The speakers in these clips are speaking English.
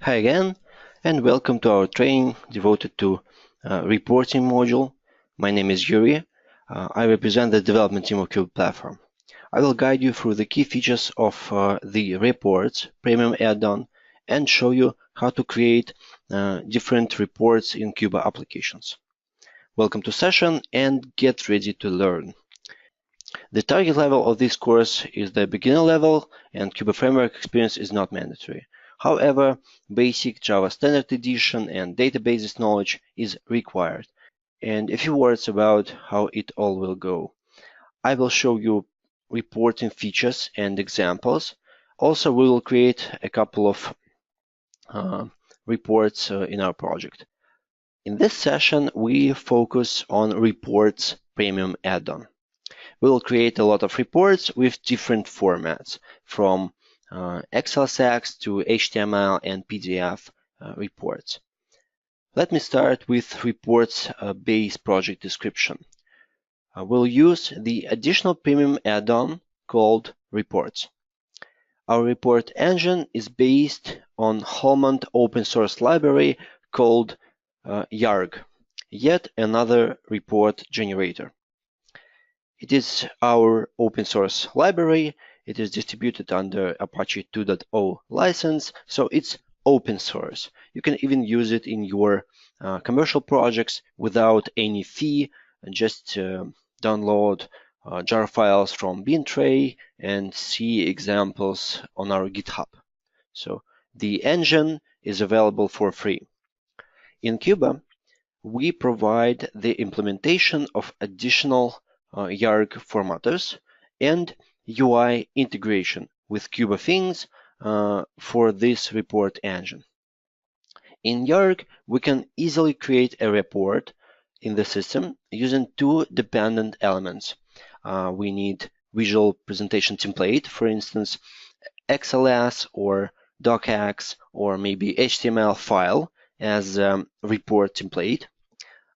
Hi again, and welcome to our training devoted to reporting module. My name is Yuri. I represent the development team of Cube Platform. I will guide you through the key features of the reports premium add-on and show you how to create different reports in Cuba applications. Welcome to session and get ready to learn. The target level of this course is the beginner level, and Cuba Framework experience is not mandatory. However, basic Java Standard Edition and databases knowledge is required. And a few words about how it all will go. I will show you reporting features and examples. Also, we will create a couple of reports in our project. In this session, we focus on reports premium add-on. We will create a lot of reports with different formats, from XLSX to HTML and PDF reports. Let me start with reports base project description. We'll use the additional premium add-on called reports. Our report engine is based on Holmont open source library called YARG, yet another report generator. It is our open source library. It is distributed under Apache 2.0 license, so it's open source. You can even use it in your commercial projects without any fee. Just download jar files from Bintray and see examples on our GitHub. So the engine is available for free. In Cuba, we provide the implementation of additional YARG formatters and UI integration with Cuba things for this report engine. In YARG, we can easily create a report in the system using two dependent elements. We need visual presentation template, for instance, XLS or docx or maybe HTML file as a report template.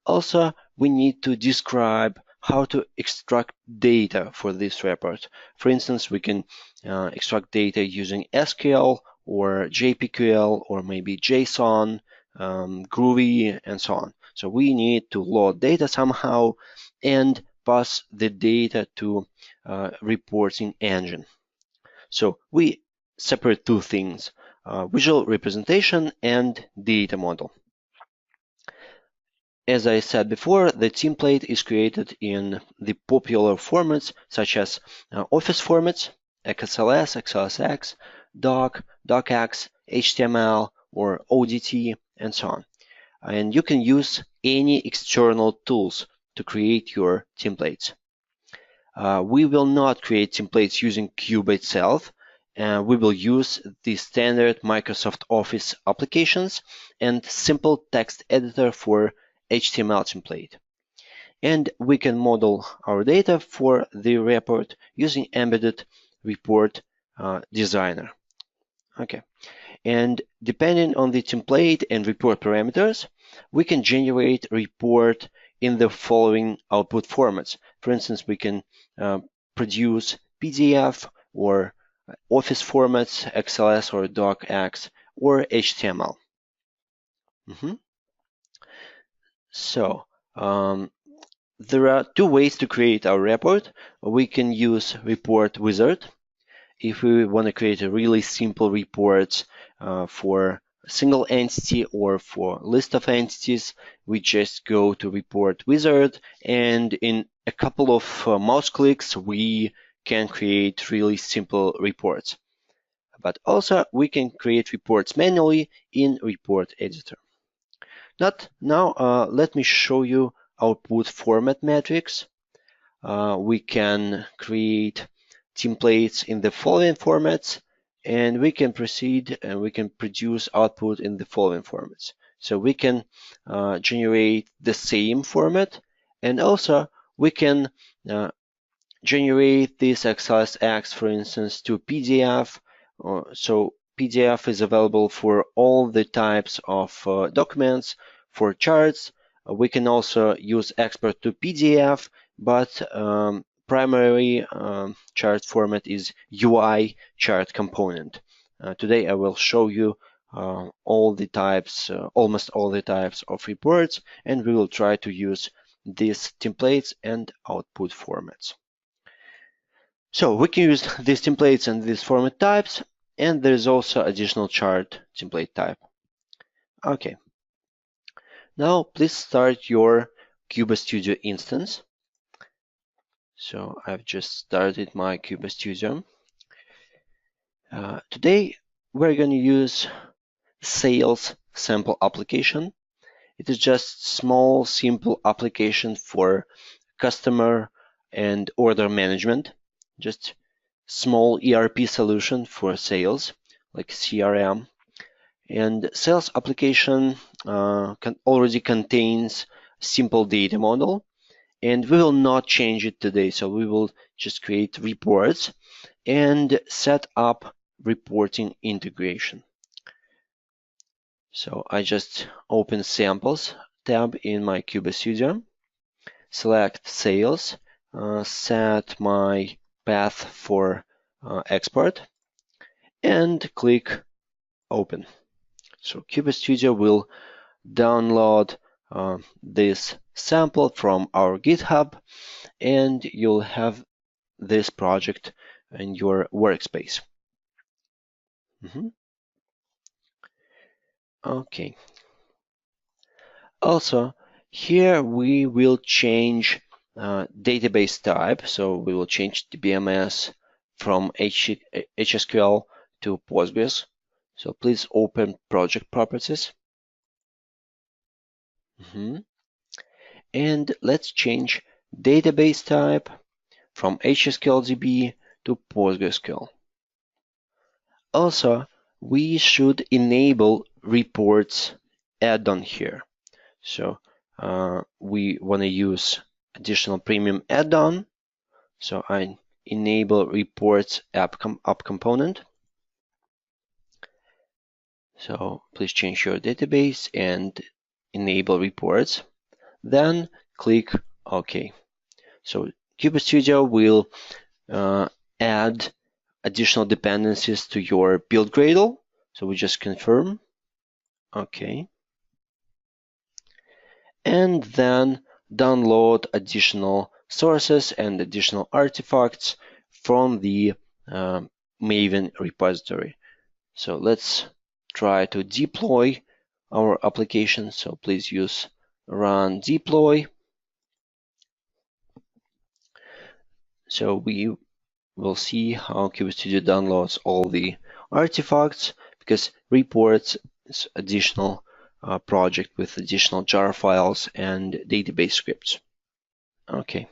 Also, we need to describe how to extract data for this report. For instance, we can extract data using SQL or JPQL or maybe JSON, Groovy, and so on. So we need to load data somehow and pass the data to reporting engine. So we separate two things, visual representation and data model. As I said before, the template is created in the popular formats such as Office formats, XLS, XLSX, Doc, DocX, HTML, or ODT, and so on. And you can use any external tools to create your templates. We will not create templates using Cuba itself. We will use the standard Microsoft Office applications and simple text editor for HTML template. And we can model our data for the report using embedded report designer. Okay. And depending on the template and report parameters, we can generate report in the following output formats. For instance, we can produce PDF or Office formats, XLS or DocX, or HTML. So there are two ways to create our report. We can use report wizard. If we want to create a really simple report for a single entity or for a list of entities, we just go to report wizard, and in a couple of mouse clicks, we can create really simple reports. But also, we can create reports manually in report editor. Now, let me show you output format metrics. We can create templates in the following formats, and we can proceed and we can produce output in the following formats. So we can generate the same format, and also we can generate this XLSX, for instance, to PDF. So PDF is available for all the types of documents. For charts, we can also use export to PDF, but primary chart format is UI chart component. Today I will show you all the types, almost all the types of reports, and we will try to use these templates and output formats. So we can use these templates and these format types, and there is also additional chart template type. Okay. Now please start your CubaStudio instance. So I've just started my CubaStudio. Today we're going to use sales sample application. It is just small, simple application for customer and order management. Just small ERP solution for sales, like CRM. And sales application already contains simple data model, and we will not change it today. So we will just create reports and set up reporting integration. So I just open samples tab in my CubaStudio, select sales, set my path for export, and click open. So CubaStudio will download this sample from our GitHub, and you'll have this project in your workspace. Okay. Also, here we will change database type. So we will change the DBMS from HSQL to Postgres. So please open project properties. And let's change database type from HSQLDB to PostgreSQL. Also, we should enable reports add-on here. So we want to use additional premium add-on. So I enable reports app component. So please change your database and enable reports. Then click OK. So CubaStudio will add additional dependencies to your build Gradle. So we just confirm. OK. And then download additional sources and additional artifacts from the Maven repository. So let's try to deploy our application. So please use run deploy. So we will see how CubaStudio downloads all the artifacts, because reports is additional project with additional jar files and database scripts. Okay,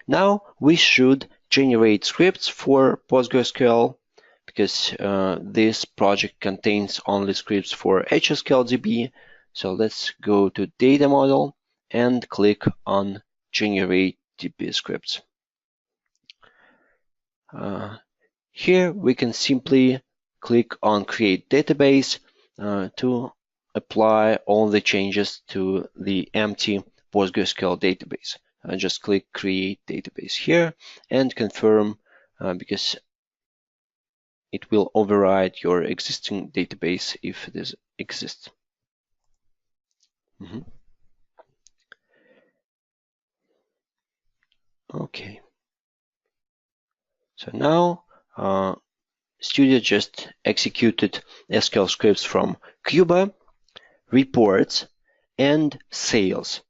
now we should generate scripts for PostgreSQL, because this project contains only scripts for HSQLDB. So let's go to data model and click on generate DB scripts. Here we can simply click on create database to apply all the changes to the empty PostgreSQL database. Just click create database here and confirm, because it will override your existing database if this exists. Okay. So now Studio just executed SQL scripts from Cuba, reports, and sales,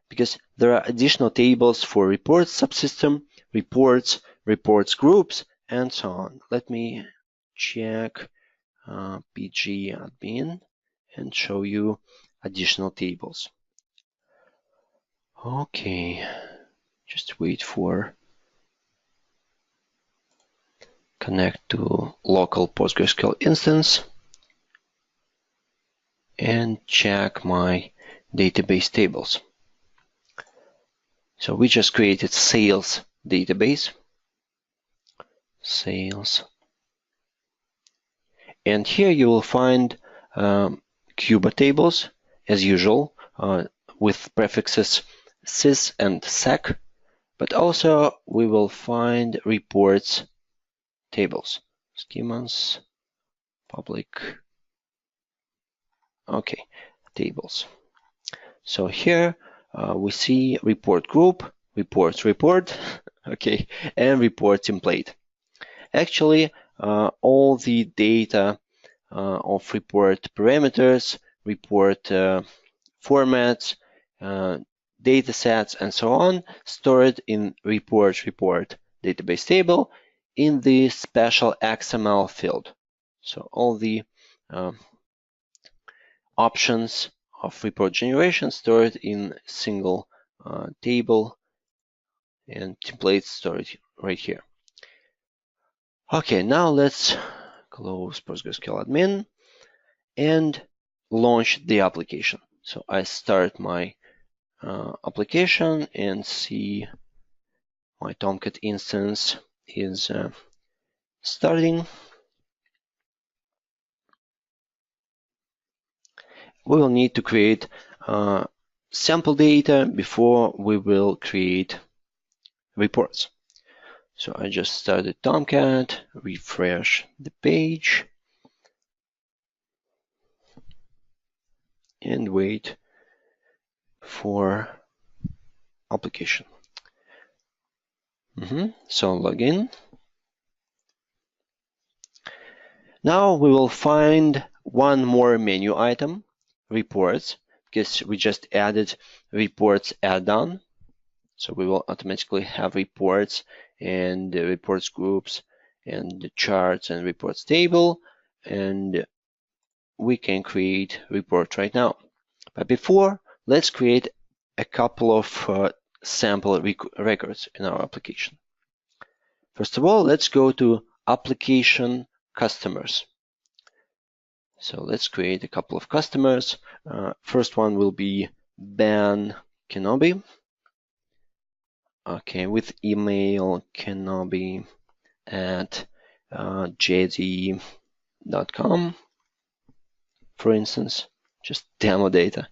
because there are additional tables for reports subsystem, reports, reports groups, and so on. Let me check pgadmin and show you additional tables. Okay, just wait for connect to local PostgreSQL instance and check my database tables. So we just created sales database, sales, and here you will find Cuba tables as usual with prefixes sys and sec, but also we will find reports tables, schemas, public Okay, tables. So here we see report group, reports report, okay, and report template. Actually, all the data of report parameters, report formats, data sets, and so on, stored in report database table in the special XML field. So all the options of report generation stored in a single table, and templates stored right here. Okay, now let's close PostgreSQL admin and launch the application. So I start my application and see my Tomcat instance is starting. We will need to create sample data before we will create reports. So I just started Tomcat, refresh the page, and wait for application. So log in. Now we will find one more menu item, reports, because we just added reports add-on. So we will automatically have reports and reports groups and the charts and reports table, and we can create report right now. But before, let's create a couple of sample records in our application. First of all, let's go to application customers. So let's create a couple of customers. First one will be Ben Kenobi. Okay, with email kenobi at jd.com, for instance, just demo data.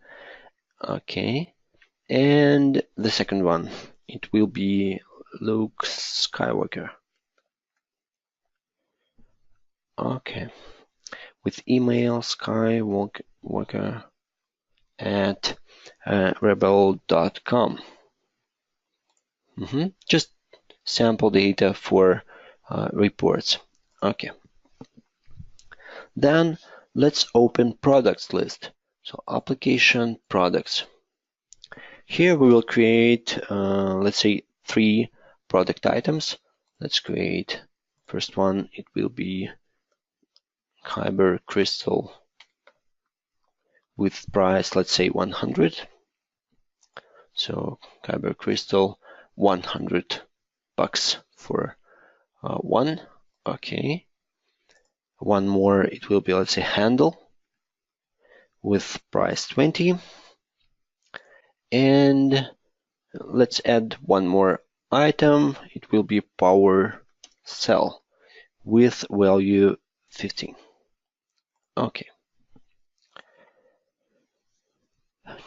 Okay, and the second one, it will be Luke Skywalker. Okay, with email skywalker at rebel.com. Just sample data for reports. Okay. Then let's open products list. So application products. Here we will create, let's say, 3 product items. Let's create first one. It will be Kyber Crystal with price, let's say 100. So Kyber Crystal, $100 for one. Okay. One more, it will be, let's say, handle with price 20. And let's add one more item. It will be power cell with value 15. Okay.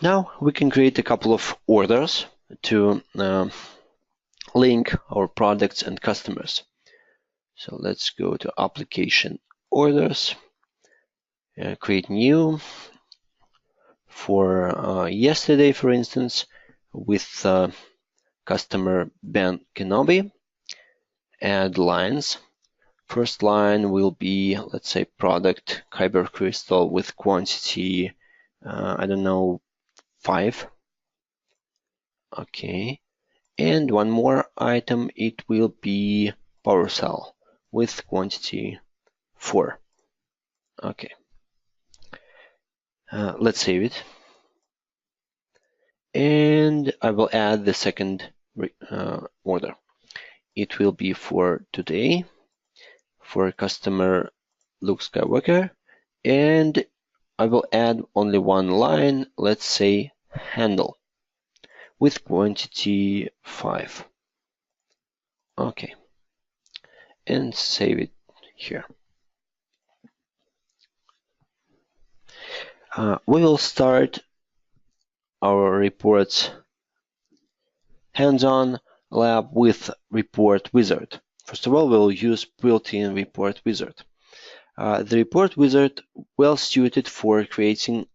Now we can create a couple of orders to link our products and customers. So let's go to application orders, create new for yesterday, for instance, with customer Ben Kenobi. Add lines. First line will be, let's say, product Kyber Crystal with quantity, I don't know, 5. Okay. And one more item, it will be power cell with quantity 4. Okay. Let's save it. And I will add the second order. It will be for today, for customer Luke Skywalker, and I will add only one line, let's say handle, with quantity 5. Okay. And save it here. We will start our reports hands-on lab with report wizard. First of all, we'll use built-in report wizard. The report wizard well suited for creating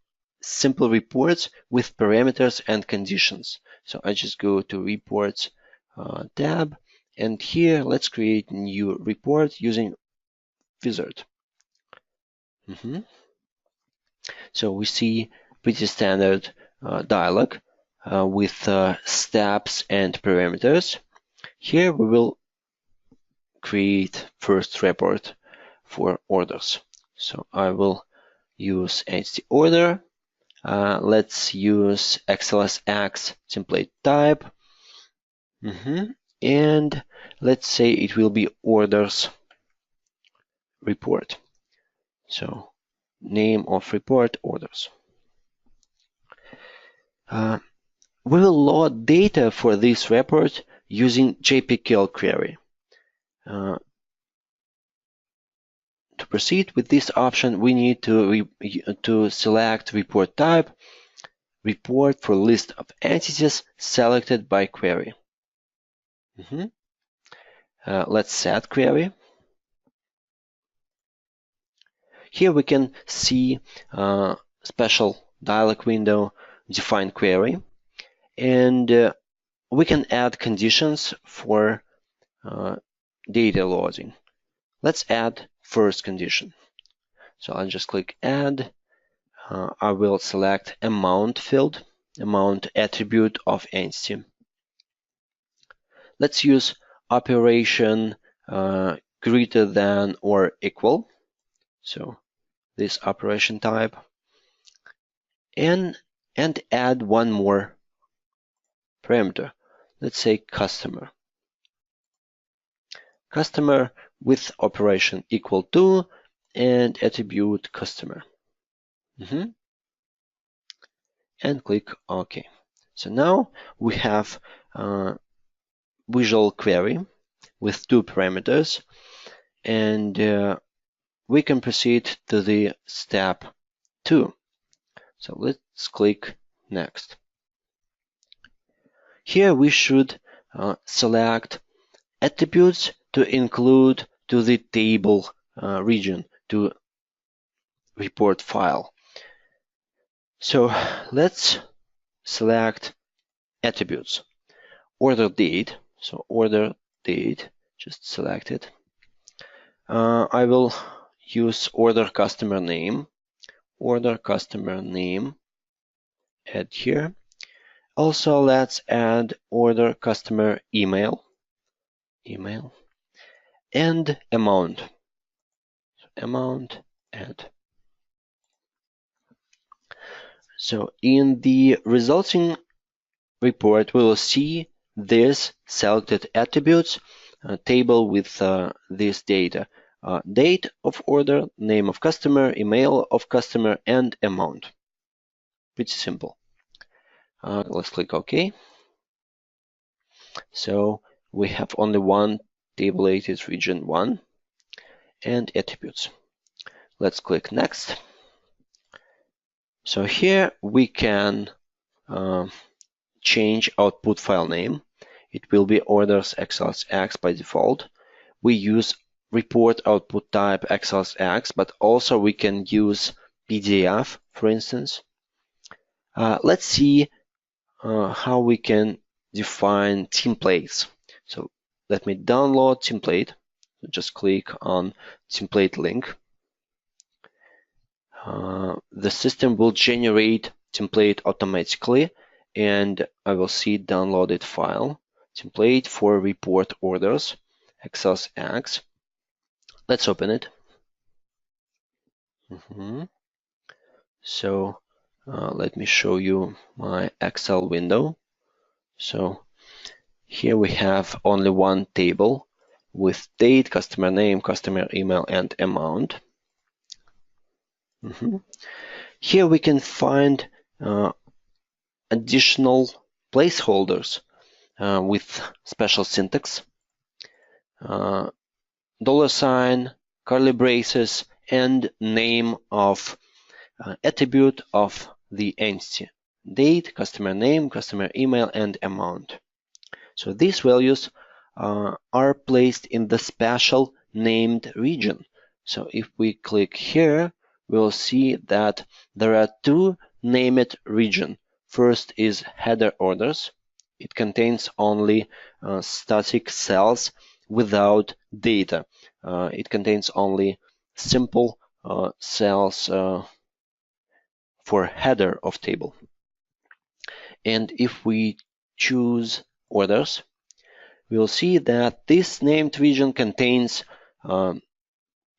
simple reports with parameters and conditions. So I just go to Reports tab, and here let's create a new report using Wizard. So we see pretty standard dialog with steps and parameters. Here we will create first report for orders. So I will use entity order. Let's use XLSX template type. And let's say it will be orders report. So name of report orders. We will load data for this report using JPQL query. To proceed with this option, we need to select report type, report for list of entities selected by query. Let's set query. Here we can see special dialog window, define query, and we can add conditions for data loading. Let's add first condition. So I'll just click add. I will select amount field, amount attribute of entity. Let's use operation greater than or equal. So this operation type, and add one more parameter. Let's say customer. Customer with operation equal to and attribute customer. And click OK. So now we have visual query with two parameters, and we can proceed to the step 2. So let's click next. Here we should select attributes to include to the table region to report file. So let's select attributes. Order date. So order date, just select it. I will use order customer name. Order customer name. Add here. Also, let's add order customer email. And amount. So amount, add. So in the resulting report, we will see this selected attributes table with this data. Date of order, name of customer, email of customer, and amount. Pretty simple. Let's click OK. So we have only one tabulated region 1 and attributes. Let's click next. So here we can change output file name. It will be orders XLSX by default. We use report output type XLSX, but also we can use PDF, for instance. Let's see how we can define templates. So let me download template. Just click on template link. The system will generate template automatically, and I will see downloaded file, template for report orders, XLSX. Let's open it. So let me show you my Excel window. So here we have only one table with date, customer name, customer email, and amount. Here we can find additional placeholders with special syntax, $, curly braces, and name of attribute of the entity, date, customer name, customer email, and amount. So these values are placed in the special named region. So if we click here, we'll see that there are two name it region. First is header orders. It contains only static cells without data. It contains only simple cells for header of table. And if we choose orders, we will see that this named region contains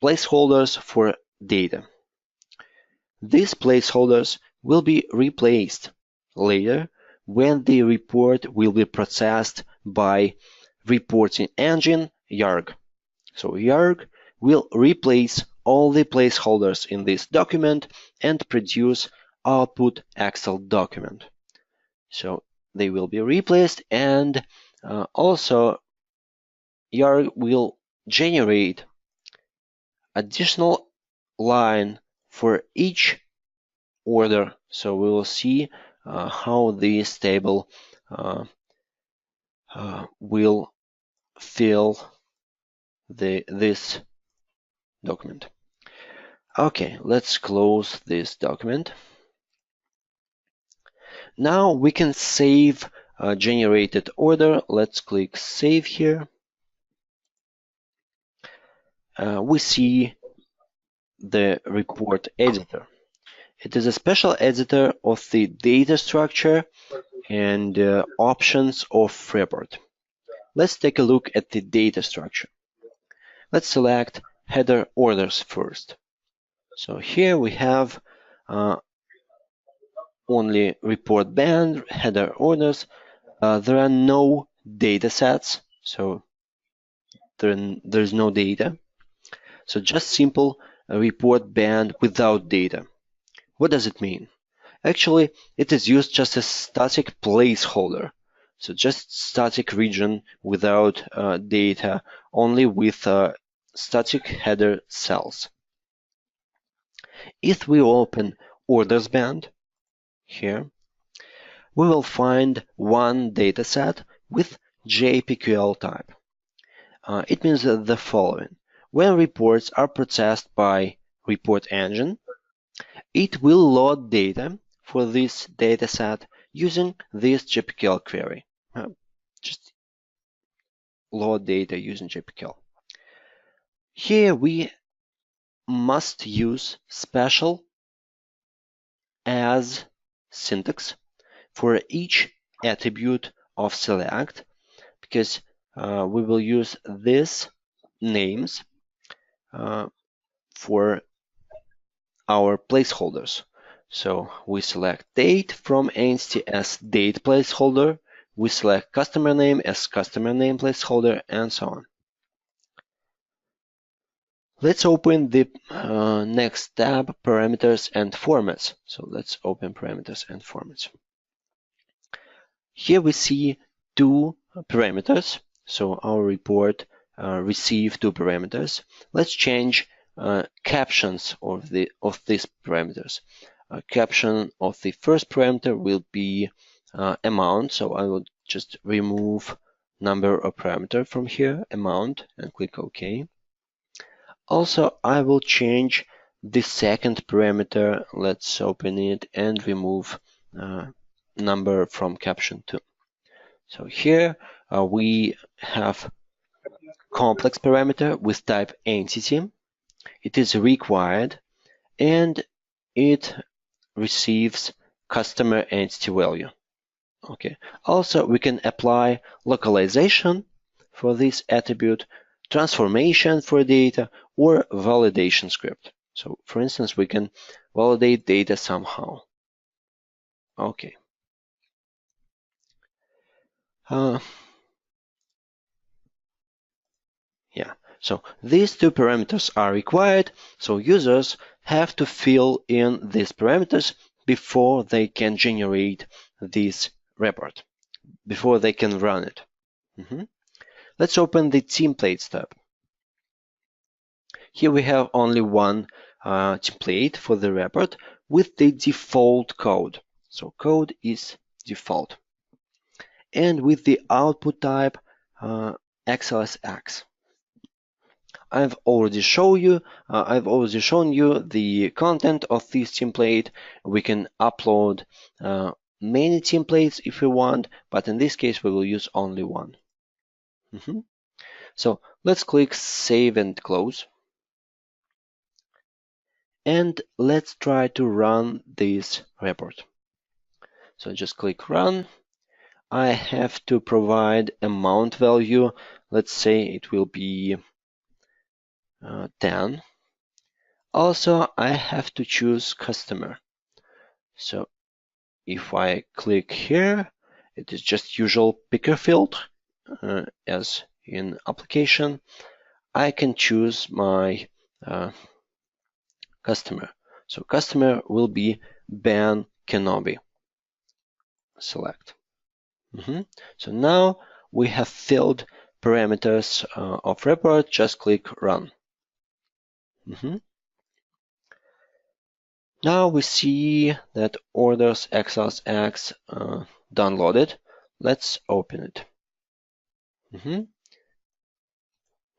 placeholders for data. These placeholders will be replaced later when the report will be processed by reporting engine Yarg. So Yarg will replace all the placeholders in this document and produce output Excel document. So they will be replaced, and also Yarg will generate additional line for each order. So we will see how this table will fill this document. Okay, let's close this document. Now we can save a generated order. Let's click Save here. We see the report editor. It is a special editor of the data structure and options of report. Let's take a look at the data structure. Let's select header orders first. So here we have only report band, header orders. There are no data sets, so there's no data. So just simple report band without data. What does it mean? Actually, it is used just as static placeholder. So just static region without data, only with static header cells. If we open orders band here, we will find one dataset with JPQL type. It means the following. When reports are processed by report engine, it will load data for this dataset using this JPQL query. Just load data using JPQL. Here we must use special as syntax for each attribute of select, because we will use these names for our placeholders. So we select date from entity as date placeholder, we select customer name as customer name placeholder, and so on. Let's open the next tab, parameters and formats. So let's open parameters and formats. Here we see two parameters. So our report received two parameters. Let's change captions of these parameters. Caption of the first parameter will be amount. So I will just remove number of parameter from here, amount, and click OK. Also, I will change the second parameter. Let's open it and remove number from caption 2. So here we have complex parameter with type entity. It is required and it receives customer entity value. Okay. Also, we can apply localization for this attribute, transformation for data, or validation script. So, for instance, we can validate data somehow. Okay. Yeah. So these two parameters are required. So users have to fill in these parameters before they can generate this report, before they can run it. Let's open the templates tab. Here we have only one template for the report with the default code. So code is default. And with the output type XLSX. I've already shown you the content of this template. We can upload many templates if we want, but in this case we will use only one. So let's click Save and Close. And let's try to run this report. So just click Run. I have to provide amount value. Let's say it will be 10. Also, I have to choose customer. So if I click here, it is just usual picker field as in application. I can choose my customer. So customer will be Ben Kenobi. Select. So now we have filled parameters of report. Just click Run. Now we see that orders XLSX downloaded. Let's open it.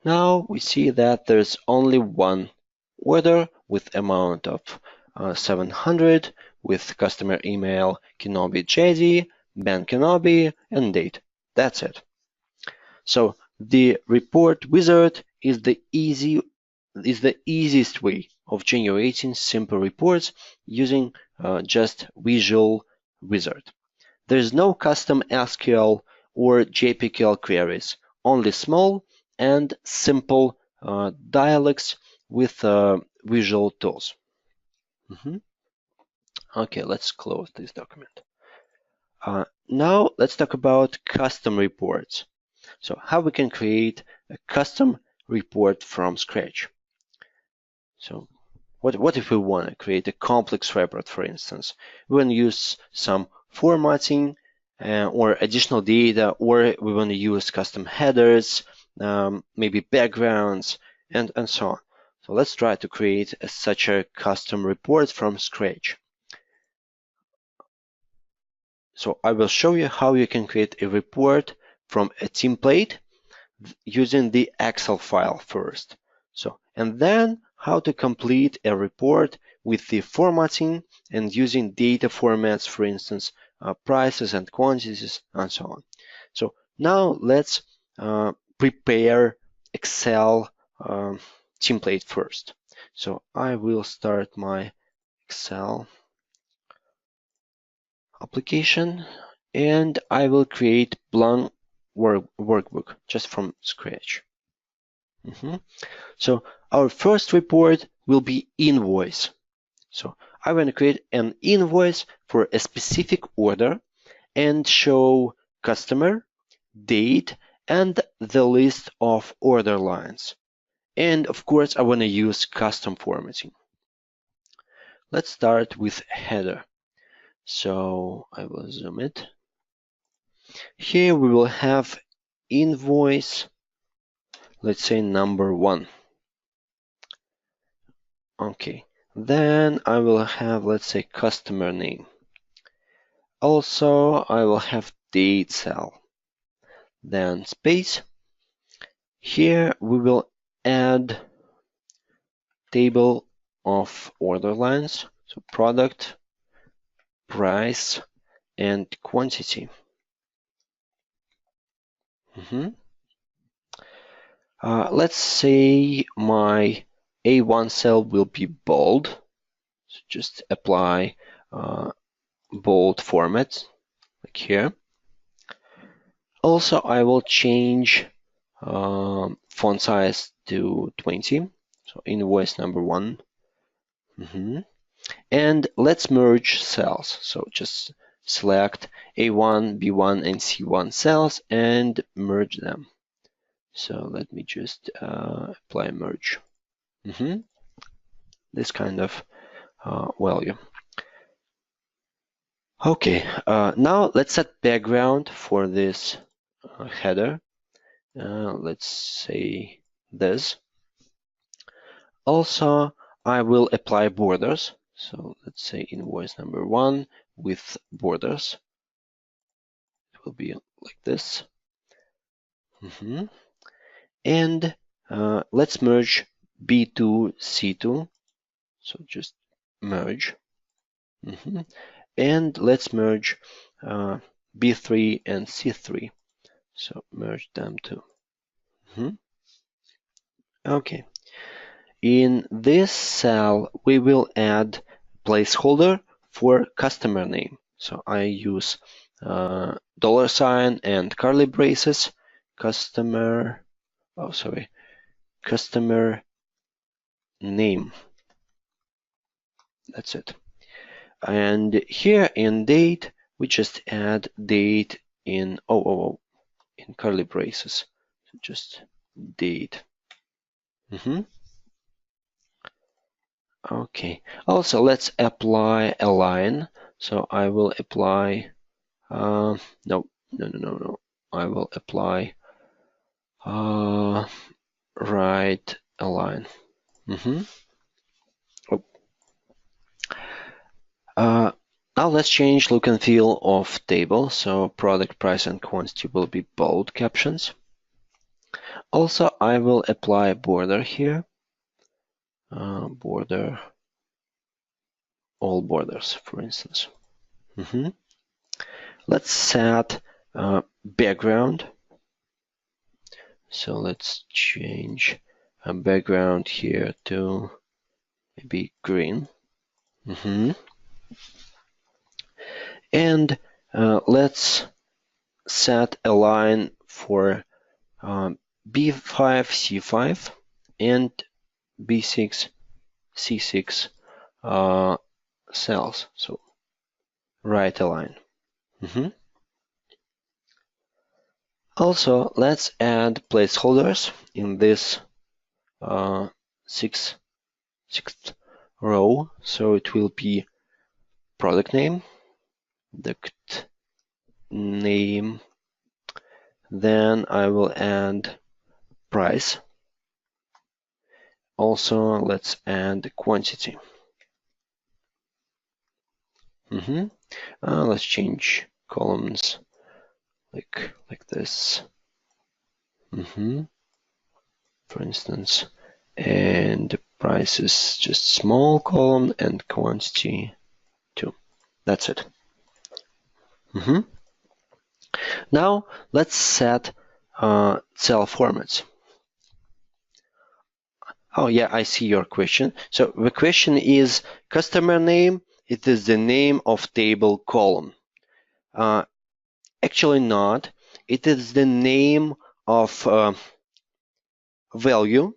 Now we see that there's only one order with amount of 700 with customer email Kenobi JD, Ben Kenobi, and date. That's it. So the report wizard is the easiest way of generating simple reports using just Visual Wizard. There's no custom SQL or JPQL queries, only small and simple dialects with visual tools. Okay, let's close this document. Now let's talk about custom reports. So how we can create a custom report from scratch. So what if we want to create a complex report, for instance? We want to use some formatting or additional data, or we want to use custom headers, maybe backgrounds, and so on. So let's try to create such a custom report from scratch. So I will show you how you can create a report from a template using the Excel file first. So, and then how to complete a report with the formatting and using data formats, for instance, prices and quantities and so on. So now let's prepare Excel template first. So I will start my Excel application and I will create blank workbook just from scratch. So our first report will be invoice. So I want to create an invoice for a specific order and show customer, date, and the list of order lines. And of course, I want to use custom formatting. Let's start with header. So I will zoom it. Here we will have invoice, let's say number 1. Okay, then I will have, let's say, customer name. Also, I will have date cell, then space. Here we will add table of order lines, so product, price, and quantity. Let's say my A1 cell will be bold. So just apply bold format, like here. Also, I will change font size to 20. So invoice number 1. And let's merge cells. So just select A1, B1, and C1 cells and merge them. So let me just apply merge. This kind of value. Okay, now let's set background for this header. Let's say this. Also, I will apply borders. So let's say invoice number 1 with borders. It will be like this. And let's merge B2, C2. So just merge. And let's merge B3 and C3. So merge them too. Okay. In this cell, we will add placeholder for customer name. So I use $sign and curly braces, customer name. That's it. And here in date, we just add date in in curly braces. So just date. Okay. Also, let's apply a line. So I will apply. No. I will apply right align. Now let's change look and feel of table. So product, price, and quantity will be bold captions. Also, I will apply border here. Border, all borders, for instance. Let's set background. So let's change a background here to maybe green. And let's set a line for B5, C5 and B6, C6 cells. So right align. Also, let's add placeholders in this sixth row. So it will be product name, then I will add price. Also, let's add quantity. Let's change columns like this. For instance, and the price is just small column and quantity 2. That's it. Now let's set cell formats. Oh yeah, I see your question. So the question is customer name. It is the name of table column. Actually not. It is the name of value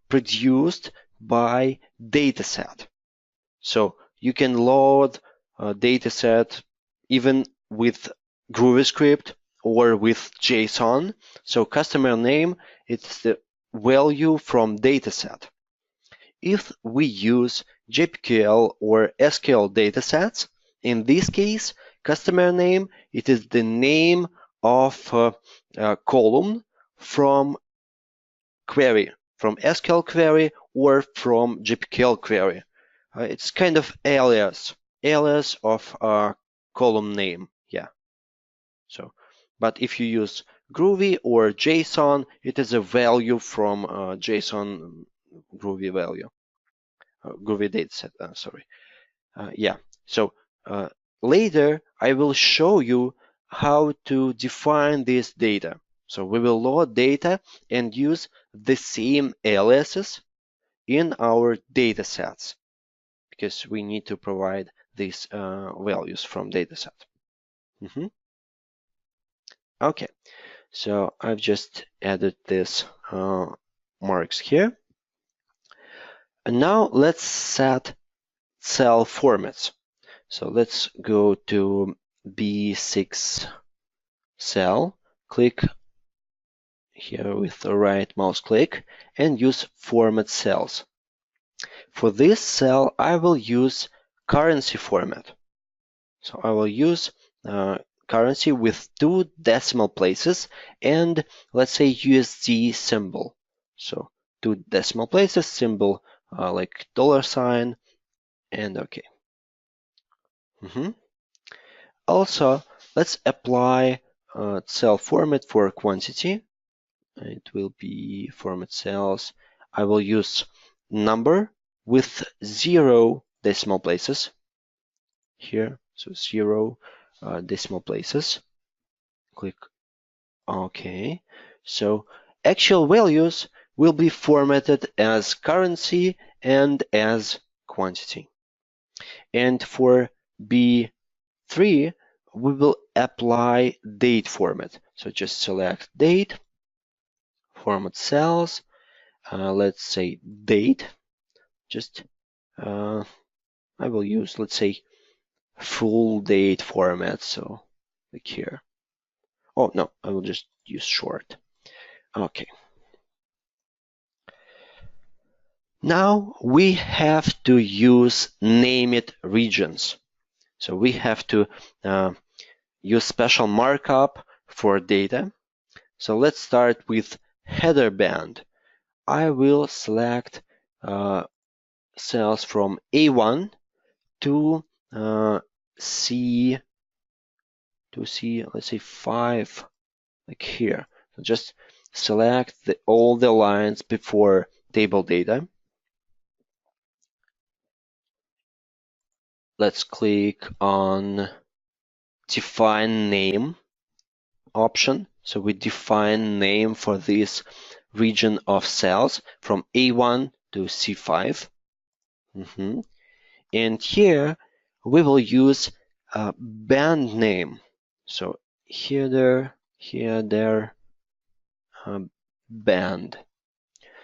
produced by dataset. So you can load a dataset even with GroovyScript or with JSON. So customer name, it's the value from dataset. If we use GPQL or SQL datasets, in this case, customer name, it is the name of a column from query, from SQL query or from GPQL query. It's kind of alias of a column name. Yeah. So, but if you use Groovy or JSON, it is a value from JSON Groovy value, Groovy dataset. Sorry. Yeah. So later I will show you how to define this data. So we will load data and use the same aliases in our data sets because we need to provide these values from dataset. Okay, so I've just added this marks here. And now let's set cell formats. So let's go to B6 cell, click here with the right mouse click and use format cells. For this cell, I will use currency format. So I will use currency with 2 decimal places and let's say USD symbol. So 2 decimal places, symbol like $sign and OK. Also, let's apply cell format for quantity. It will be format cells. I will use number with 0 decimal places here. So 0 decimal places. Click OK. So actual values will be formatted as currency and as quantity. And for B3, we will apply date format. So just select date, format cells, let's say date. Just I will use, let's say, full date format. So like here. Oh no, I will just use short. Okay. Now we have to use named regions. So we have to use special markup for data. So let's start with header band. I will select cells from A1 to C, let's say 5, like here. So just select all the lines before table data. Let's click on define name option. So we define name for this region of cells from A1 to C5. And here we will use a band name. So header, band.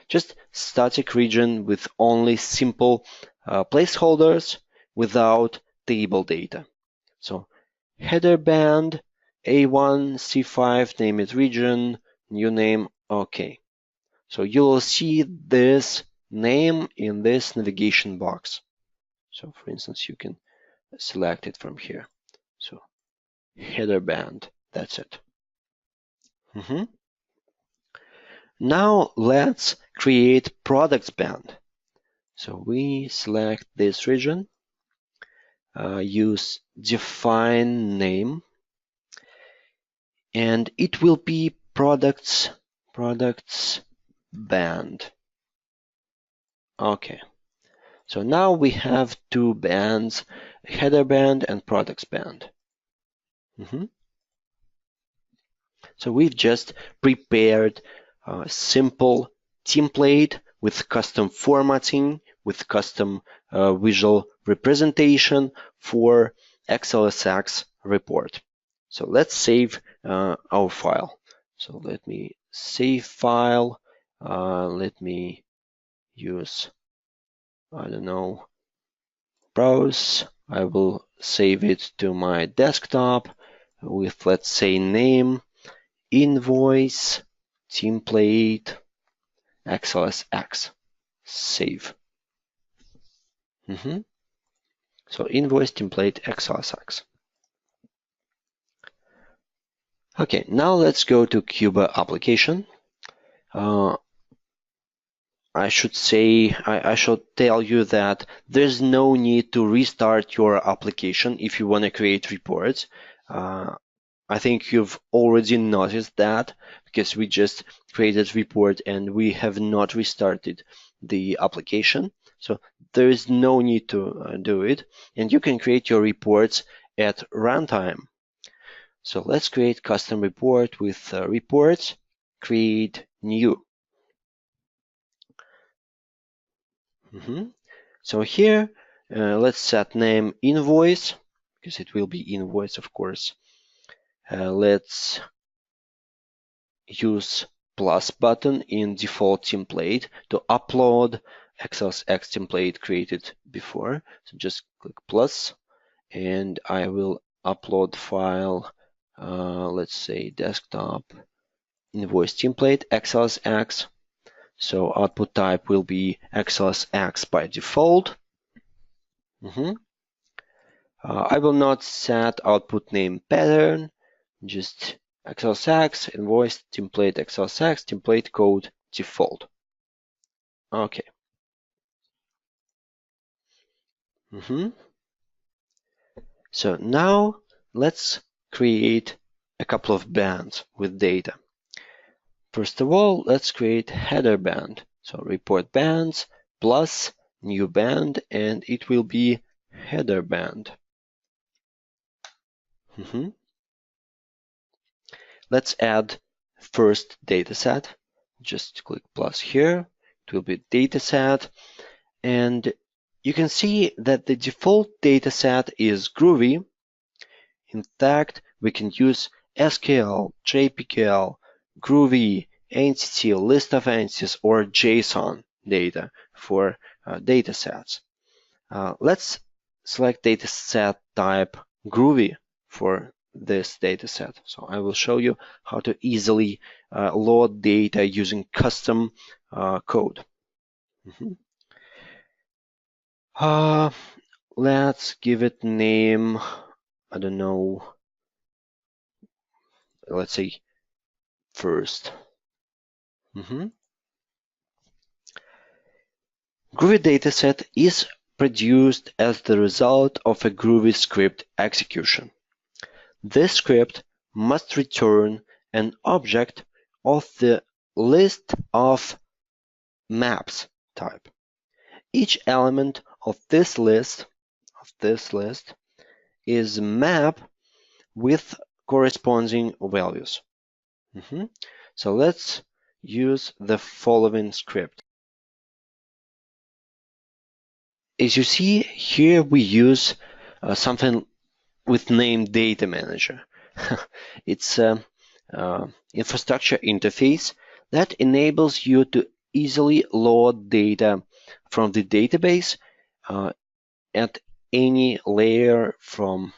Just static region with only simple placeholders without table data. So header band, A1, C5, name it region, new name, OK. So you will see this name in this navigation box. So for instance, you can select it from here. So header band, that's it. Now let's create products band. So we select this region, use define name, and it will be products band. Okay. So now we have two bands, header band and products band. So we've just prepared a simple template with custom formatting, with custom visual representation for XLSX report. So let's save our file. So let me save file. Let me use, I don't know, browse. I will save it to my desktop with, let's say, name, invoice, template, XLSX, save. So invoice, template, XLSX. Okay, now let's go to Cuba application. I should say, I should tell you that there's no need to restart your application if you want to create reports. I think you've already noticed that because we just created report and we have not restarted the application. So there is no need to do it, and you can create your reports at runtime. So let's create custom report with reports, create new. So here, let's set name invoice, because it will be invoice, of course. Let's use plus button in default template to upload XLSX template created before. So just click plus, and I will upload file, let's say desktop invoice template XLSX. So output type will be XLSX by default. I will not set output name pattern, just XLSX, invoice, template, XLSX, template code, default. Okay. So now let's create a couple of bands with data. First of all, let's create header band. So report bands plus new band, and it will be header band. Let's add first dataset. Just click plus here. It will be dataset. And you can see that the default dataset is Groovy. In fact, we can use SQL, JPQL, Groovy, entity, list of entities, or JSON data for datasets. Let's select dataset type Groovy for this dataset. So I will show you how to easily load data using custom code. Let's give it name, I don't know, let's say first. Groovy dataset is produced as the result of a Groovy script execution. This script must return an object of the list of maps type. Each element of this list is a map with corresponding values. So let's use the following script. As you see here, we use something with name Data Manager. It's an infrastructure interface that enables you to easily load data from the database at any layer, from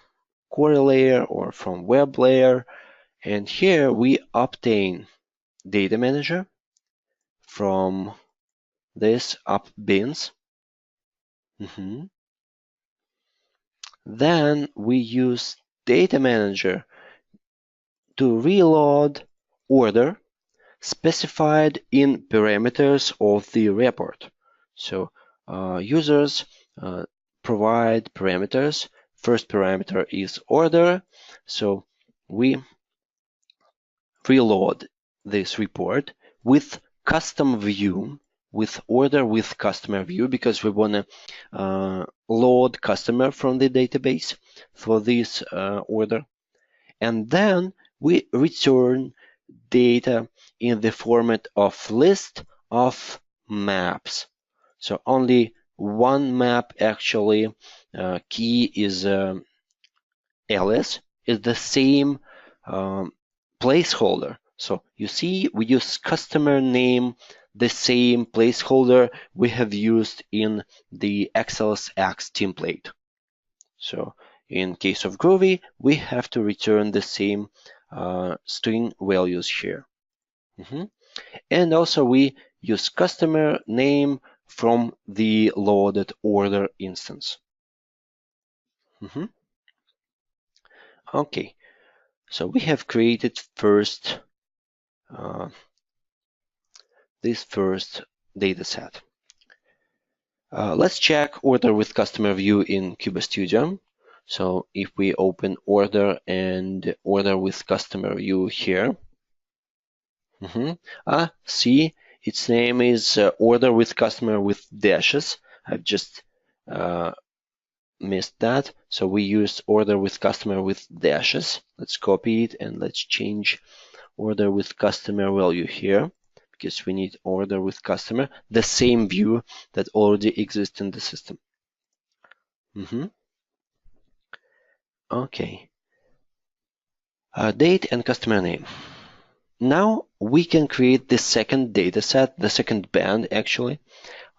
query layer or from web layer. And here we obtain Data Manager from this up bins. Then we use Data Manager to reload order specified in parameters of the report. So users provide parameters. First parameter is order. So we reload this report with custom view, with order with customer view, because we want to load customer from the database for this order. And then we return data in the format of list of maps. So only one map actually, key is ls, is the same placeholder. So you see, we use customer name, the same placeholder we have used in the XLSX template. So in case of Groovy, we have to return the same string values here. And also we use customer name from the loaded order instance. Okay, so we have created first this first dataset. Let's check order with customer view in QBoStudio. So if we open order and order with customer view here, see, its name is order with customer with dashes. I've just missed that. So we used order with customer with dashes. Let's copy it and let's change order with customer value here, because we need order with customer, the same view that already exists in the system. Okay. Date and customer name. Now we can create the second dataset, the second band actually.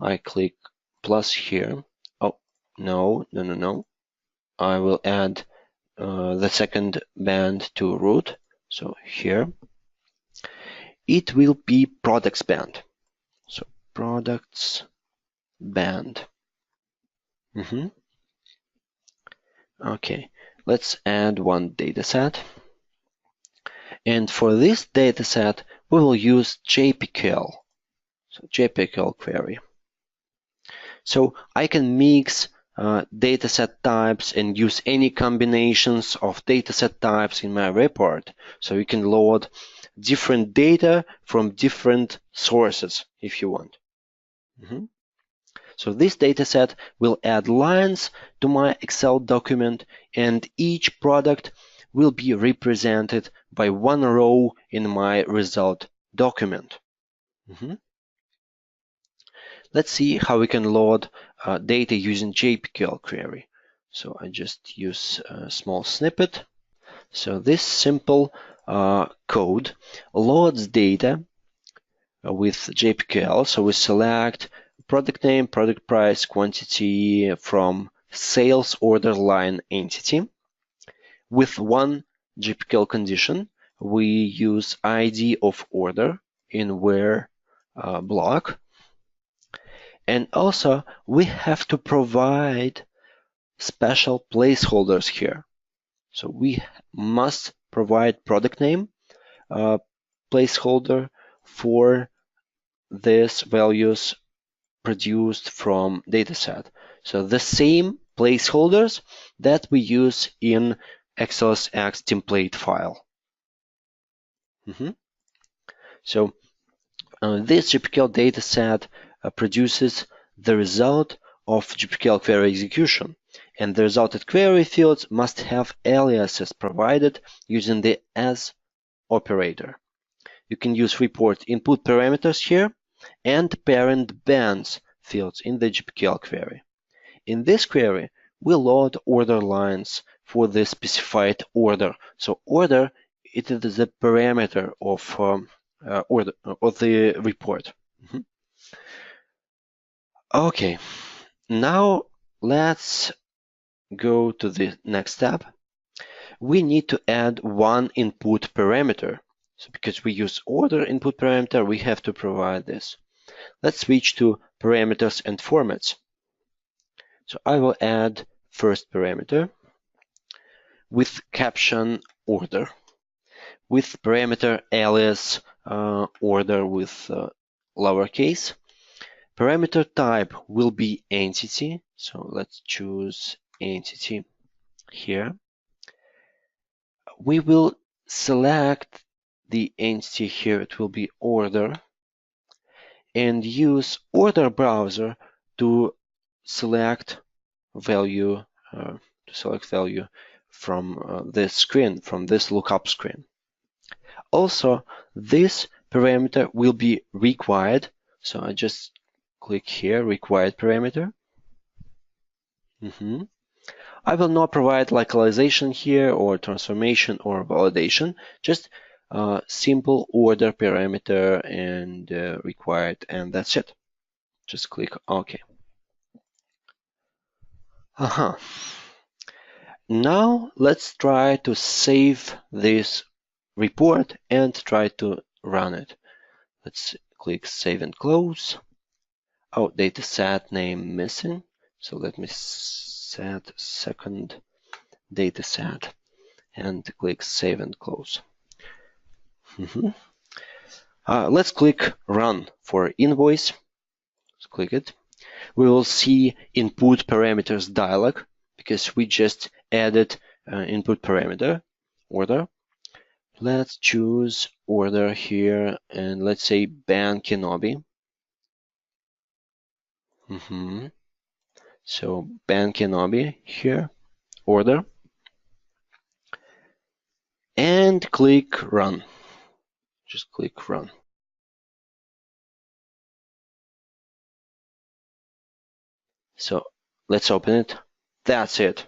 I click plus here. Oh, no. I will add the second band to root. So here. It will be products band. So products band. Okay, let's add one dataset. And for this dataset, we will use JPQL. So JPQL query. So I can mix dataset types and use any combinations of dataset types in my report. So you can load different data from different sources if you want. So this dataset will add lines to my Excel document, and each product will be represented by one row in my result document. Let's see how we can load data using JPQL query. So I just use a small snippet. So this simple code loads data with JPQL. So we select product name, product price, quantity from sales order line entity. With one JPQL condition, we use ID of order in where block. And also, we have to provide special placeholders here. So we must provide product name placeholder for these values produced from dataset. So the same placeholders that we use in XLSX template file. So this JPQL dataset produces the result of JPQL query execution, and the resulted query fields must have aliases provided using the as operator. You can use report input parameters here and parent bands fields in the JPQL query. In this query, we load order lines for the specified order. So order, it is the parameter of order of the report. Okay, now let's go to the next step. We need to add one input parameter. So because we use order input parameter, we have to provide this. Let's switch to parameters and formats. So I will add first parameter with caption order, with parameter alias order with lowercase. Parameter type will be entity. So let's choose entity here. We will select the entity here. It will be order, and use order browser to select value from this screen, from this lookup screen. Also, this parameter will be required. So I just click here, required parameter. I will not provide localization here or transformation or validation, just simple order parameter and required, and that's it. Just click OK. Now let's try to save this report and try to run it. Let's click Save and Close. Oh, dataset name missing. So let me set second dataset and click Save and Close. Let's click Run for invoice. Let's click it. We will see input parameters dialog because we just added input parameter order. Let's choose order here and let's say Ben Kenobi. So Ben Kenobi here, order, and click Run. Just click Run. So let's open it. That's it.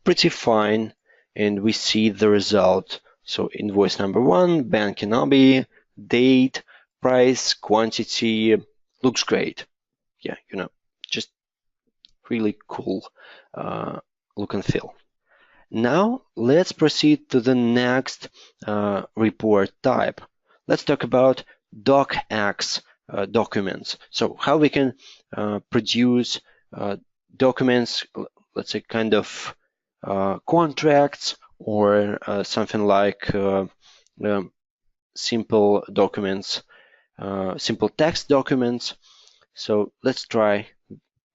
Pretty fine, and we see the result. So invoice number 1, Ben Kenobi, date, price, quantity, looks great. Yeah, just really cool look and feel. Now let's proceed to the next report type. Let's talk about docx documents. So how we can produce documents, let's say kind of contracts or something like simple documents, simple text documents. So let's try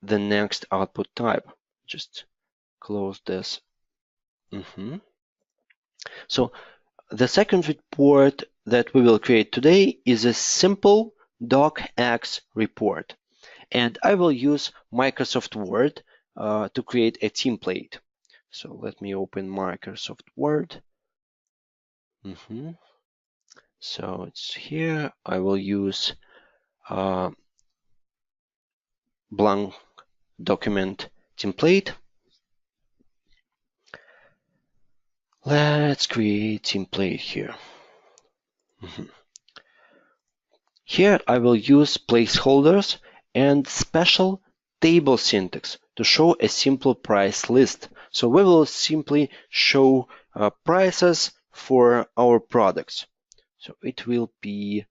the next output type. Just close this. So the second report that we will create today is a simple docx report. And I will use Microsoft Word to create a template. So let me open Microsoft Word. So it's here. I will use blank document template. Let's create template here. Here I will use placeholders and special table syntax to show a simple price list. So we will simply show prices for our products. So it will be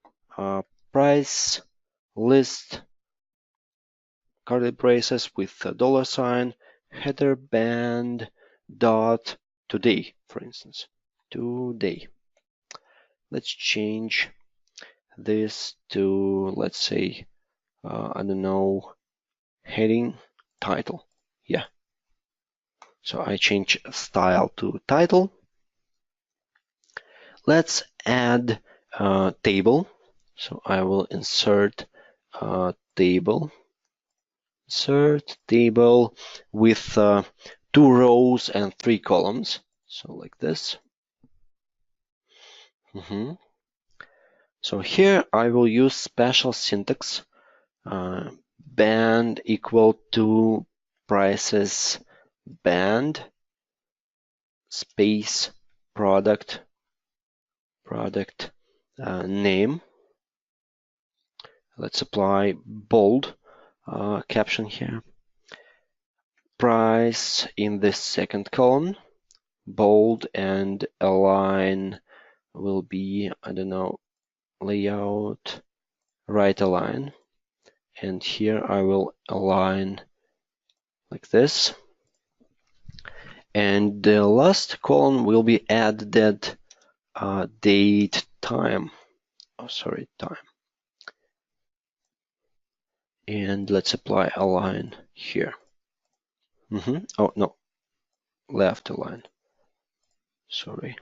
price list curly braces with a $, header band dot today, for instance. Today. Let's change this to, let's say, I don't know, heading title. Yeah. So I change style to title. Let's add a table. So I will insert a table. Insert table with 2 rows and 3 columns. So like this. So here I will use special syntax. Band equal to prices band space product name. Let's apply bold caption here. Price in the second column, bold, and align will be, I don't know, layout, right align. And here I will align like this. And the last column will be added date time. Time. And let's apply align here. Oh no, left align. Sorry.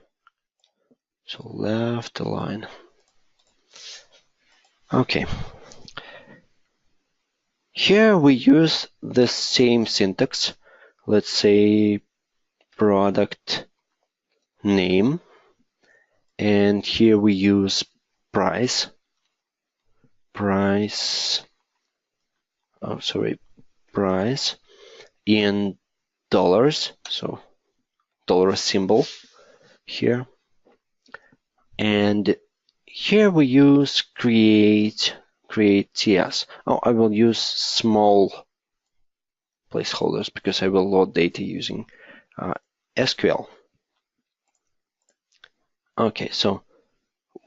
So left align. Okay. Here we use the same syntax. Let's say product name, and here we use price in dollars, so dollar symbol here, and here we use create TS. Oh, I will use small placeholders because I will load data using SQL. Okay, so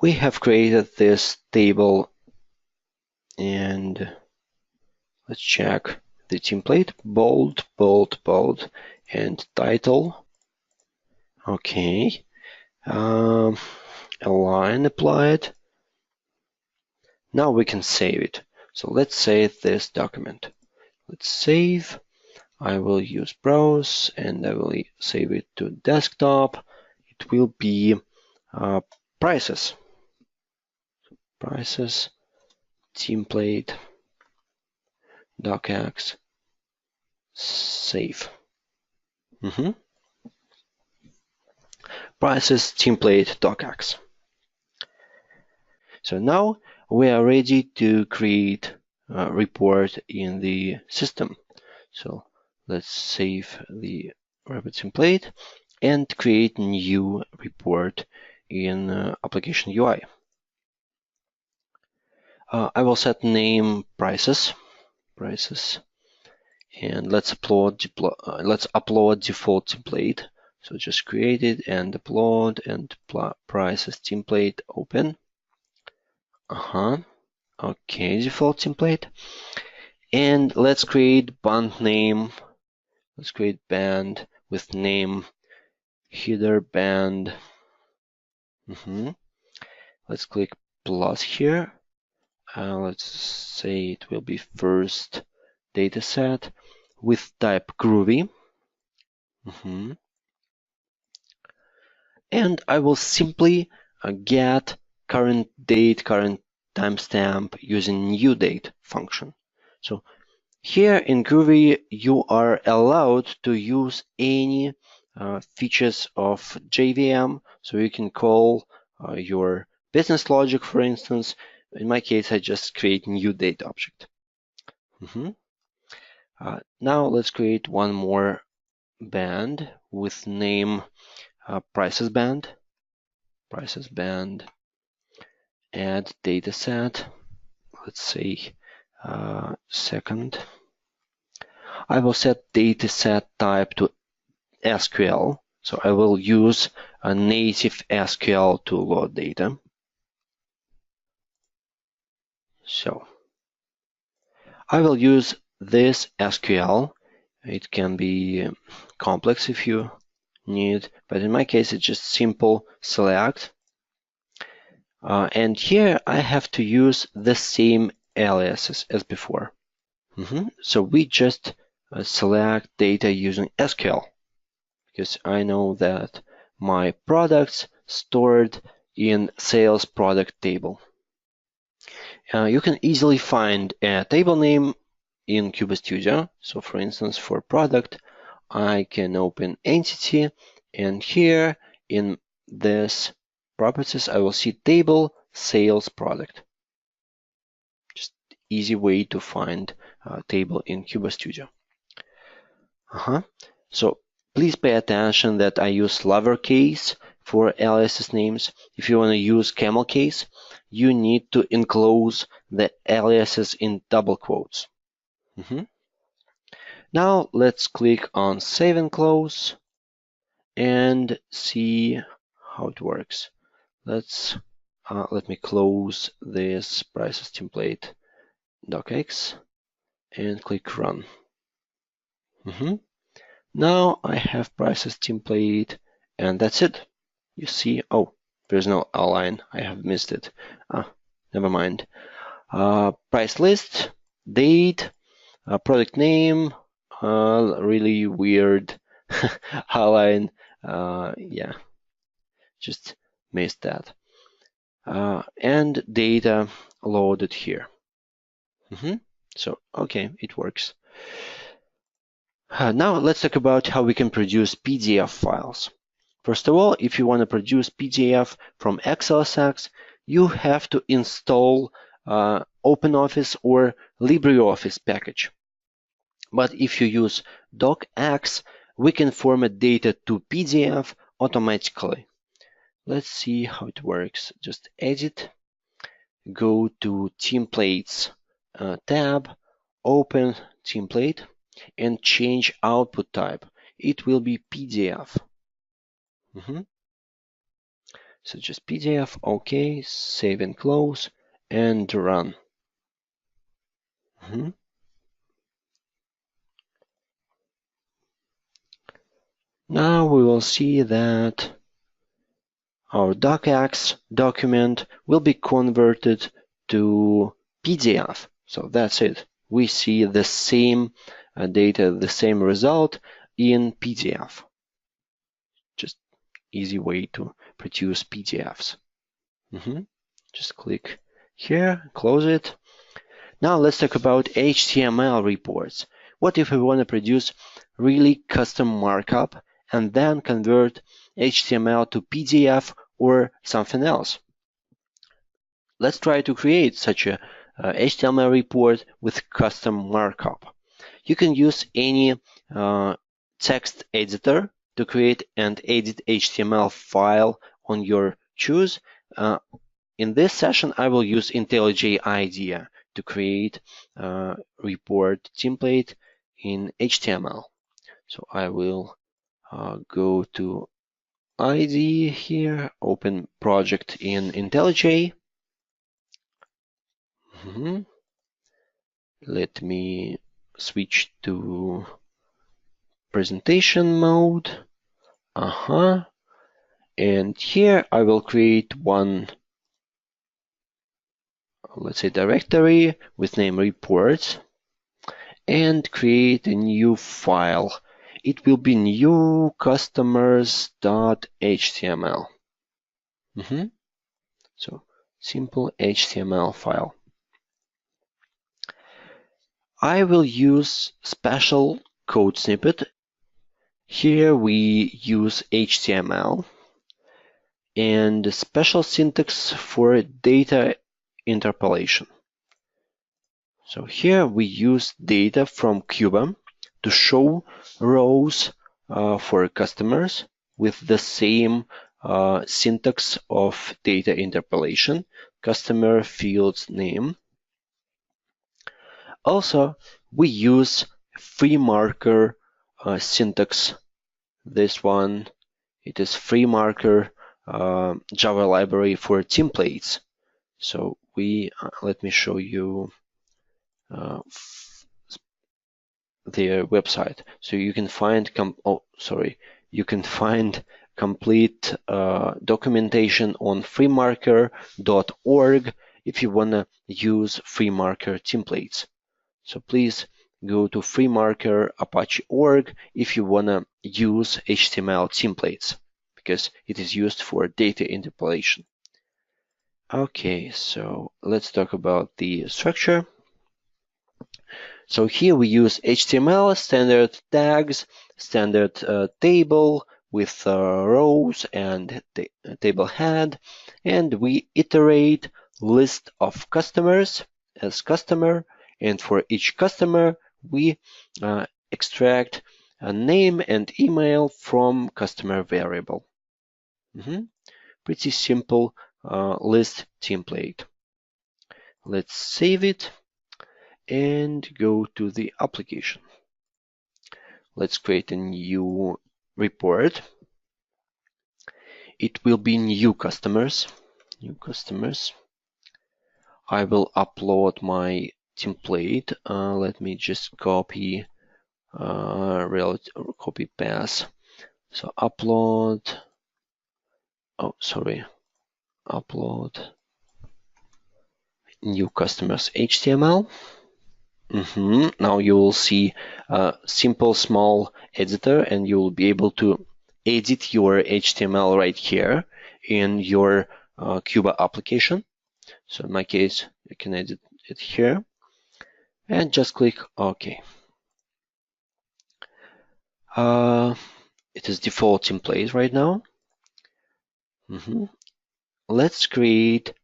we have created this table, and let's check the template. Bold, bold, bold, and title. Okay. Align applied. Now we can save it. So let's save this document. Let's save. I will use browse and I will save it to desktop. It will be prices. Prices, template, docx, save. Prices, template, docx. So now we are ready to create a report in the system. So let's save the Rabbit template and create new report in application UI. I will set name prices, and let's upload default template. So just create it and upload, and prices template open. Okay, default template. And let's create band name. Let's create band with name, header band. Let's click plus here. Let's say it will be first dataset with type Groovy. And I will simply get current date, current timestamp using new date function. So here in Groovy, you are allowed to use any features of JVM. So you can call your business logic, for instance. In my case, I just create new date object. Now let's create one more band with name prices band. Prices band. Add dataset. Let's say second. I will set dataset type to SQL. So I will use a native SQL to load data. So I will use this SQL. It can be complex if you need, but in my case, it's just simple select. And here I have to use the same aliases as before. So we just select data using SQL, because I know that my products stored in sales product table. You can easily find a table name in CubeStudio. So for instance, for product, I can open entity, and here in this properties, I will see table sales product. Just easy way to find a table in CubeStudio. So please pay attention that I use lowercase for aliases names. If you want to use camel case, you need to enclose the aliases in double quotes. Now let's click on Save and Close and see how it works. Let me close this prices template docx and click Run. Now I have prices template, and that's it. You see, oh, there's no align. I have missed it. Never mind. Price list, date, product name, really weird align. Yeah, just missed that. And data loaded here. So, okay, it works. Now let's talk about how we can produce PDF files. First of all, if you want to produce PDF from XLSX, you have to install OpenOffice or LibreOffice package. But if you use docx, we can format data to PDF automatically. Let's see how it works. Just edit, go to templates tab, open template, and change output type. It will be PDF. So just PDF, OK, save and close, and run. Now we will see that our docx document will be converted to PDF. So that's it. We see the same data, the same result in PDF. Just easy way to produce PDFs. Just click here, close it. Now let's talk about HTML reports. What if we want to produce really custom markup and then convert HTML to PDF or something else? Let's try to create such a HTML report with custom markup. You can use any text editor to create and edit HTML file on your choose. In this session, I will use IntelliJ IDEA to create a report template in HTML. So I will go to IDE here, open project in IntelliJ. Let me switch to presentation mode. And here I will create one, let's say, directory with name reports and create a new file. It will be new customers.html. So simple HTML file. I will use special code snippet. Here we use HTML and special syntax for data interpolation. So here we use data from Cuba to show rows for customers with the same syntax of data interpolation, customer fields name. Also, we use FreeMarker syntax. This one, it is FreeMarker Java library for templates. So let me show you their website. So you can find complete documentation on freemarker.org if you want to use FreeMarker templates. So please go to FreeMarker Apache.org if you want to use HTML templates, because it is used for data interpolation. Okay, so let's talk about the structure. So here we use HTML, standard tags, standard table with rows and table head, and we iterate list of customers as customer, and for each customer we extract a name and email from customer variable. Pretty simple list template. Let's save it and go to the application. Let's create a new report. It will be new customers. I will upload my template. Let me just copy path. So upload. Upload new customers HTML. Now you will see a simple small editor, and you will be able to edit your HTML right here in your Cuba application. So in my case, you can edit it here and just click OK. It is default template right now. Let's create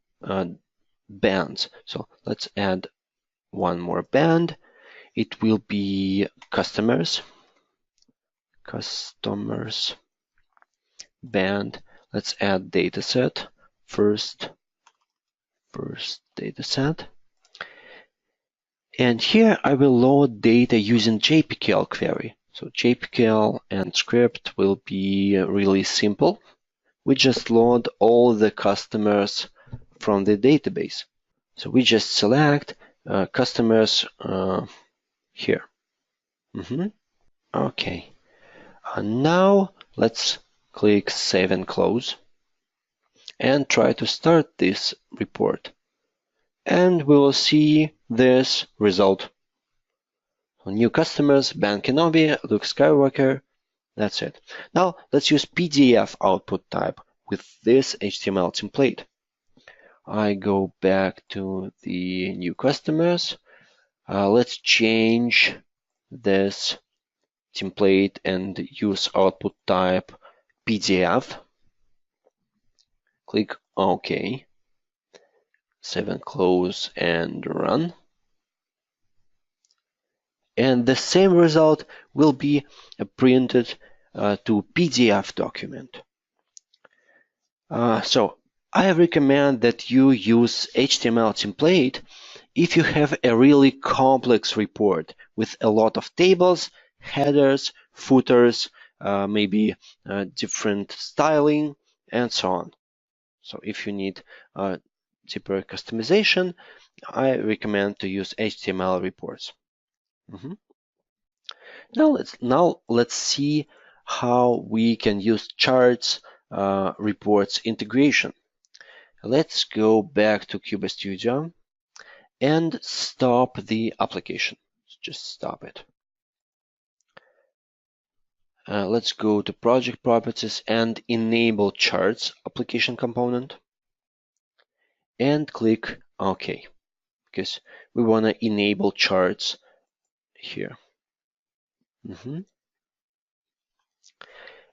bands. So let's add one more band. It will be customers band. Let's add dataset first dataset. And here I will load data using JPKL query. So JPKL and script will be really simple. We just load all the customers from the database. So we just select customers here. Okay. Now let's click Save and Close and try to start this report. And we will see this result. New customers, Ben Kenobi, Luke Skywalker. That's it. Now let's use PDF output type with this HTML template. I go back to the new customers. Let's change this template and use output type PDF. Click OK. Save and close and run. And the same result will be printed to PDF document. So I recommend that you use HTML template if you have a really complex report with a lot of tables, headers, footers, maybe different styling, and so on. So if you need deeper customization, I recommend to use HTML reports. Now let's see how we can use charts reports integration. Let's go back to Cuba Studio and stop the application. Just stop it. Let's go to project properties and enable charts application component. and click OK, because we want to enable charts here.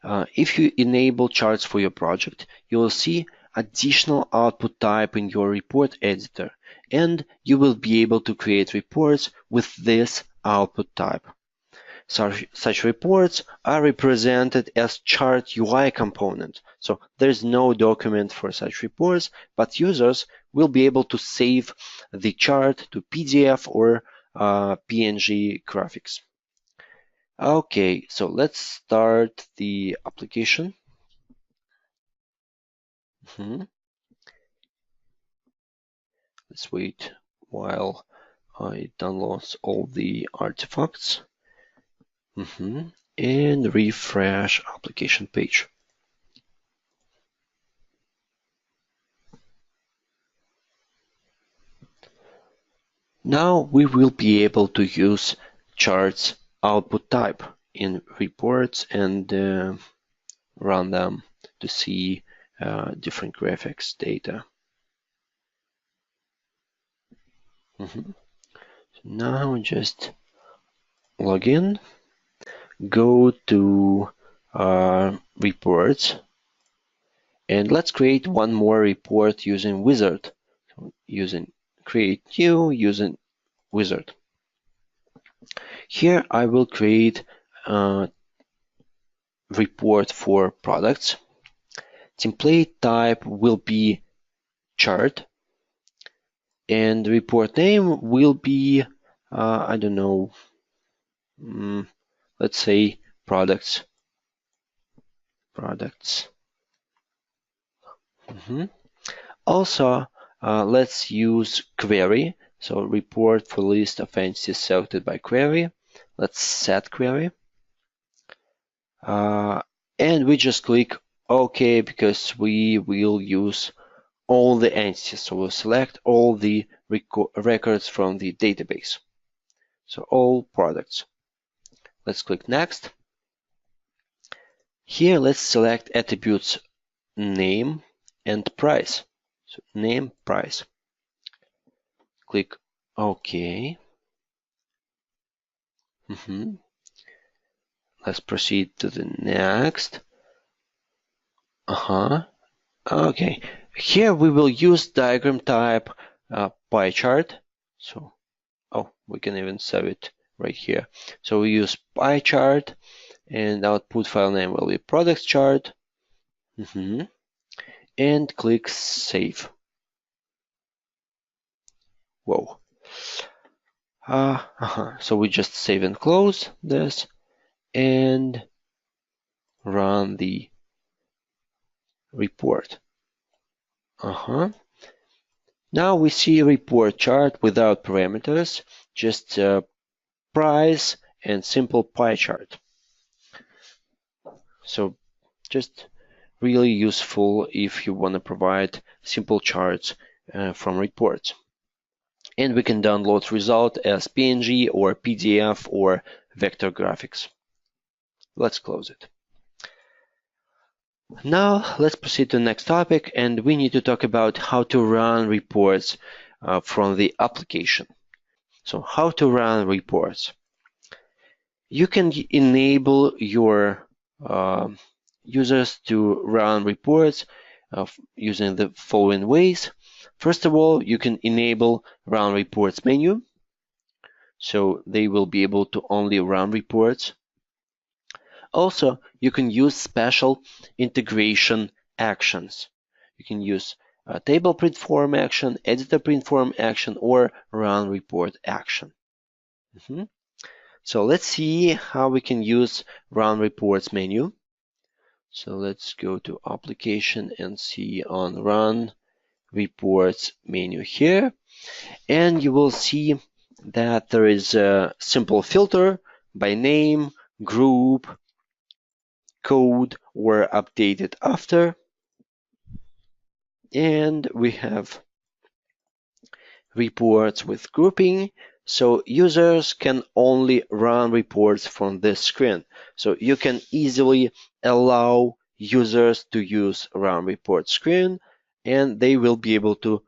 If you enable charts for your project, you will see additional output type in your report editor, and you will be able to create reports with this output type. Such reports are represented as chart UI component. So there's no document for such reports, but users will be able to save the chart to PDF or PNG graphics. Okay, so let's start the application. Let's wait while it downloads all the artifacts. And refresh application page. Now we will be able to use charts output type in reports and run them to see different graphics data. So now just log in, go to reports, and let's create one more report using wizard. So using create new using wizard. Here I will create a report for products. Template type will be chart, and report name will be I don't know, let's say products. Also, let's use query. So report for list of entities selected by query. Let's set query. And we just click OK because we will use all the entities. So we'll select all the records from the database. So all products. Let's click Next. Here, let's select attributes name and price. So name, price. Click OK. Let's proceed to the next. Okay. Here we will use diagram type pie chart. So, we can even save it right here. So we use pie chart, and output file name will be products chart. And click save. Whoa. So we just save and close this and run the report. Now we see a report chart without parameters, just price and simple pie chart. So just really useful if you want to provide simple charts from reports. And we can download result as PNG or PDF or vector graphics. Let's close it. Now let's proceed to the next topic, and we need to talk about how to run reports from the application. So how to run reports. You can enable your users to run reports using the following ways. First of all, you can enable run reports menu. So they will be able to only run reports. Also, you can use special integration actions. You can use a table print form action, editor print form action, or run report action. So let's see how we can use run reports menu. So let's go to application and see on run reports menu here. And you will see that there is a simple filter by name, group, code, or updated after. And we have reports with grouping. So users can only run reports from this screen. So you can easily allow users to use run report screen, and they will be able to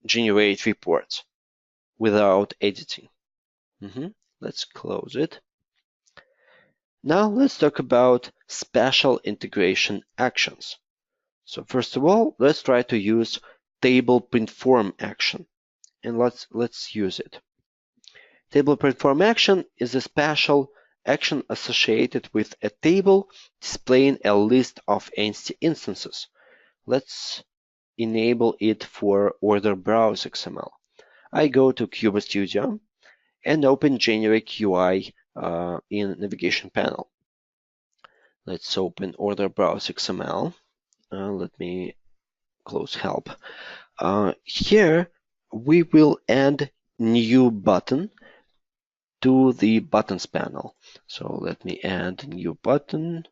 generate reports without editing. Let's close it. Now let's talk about special integration actions. So first of all, let's try to use table print form action, and let's use it. Table print form action is a special action associated with a table displaying a list of entity instances. Let's enable it for order browse XML. I go to QBoStudio and open Generic UI in navigation panel. Let's open order browse XML. Let me close help. Here we will add new button to the buttons panel. So let me add a new button,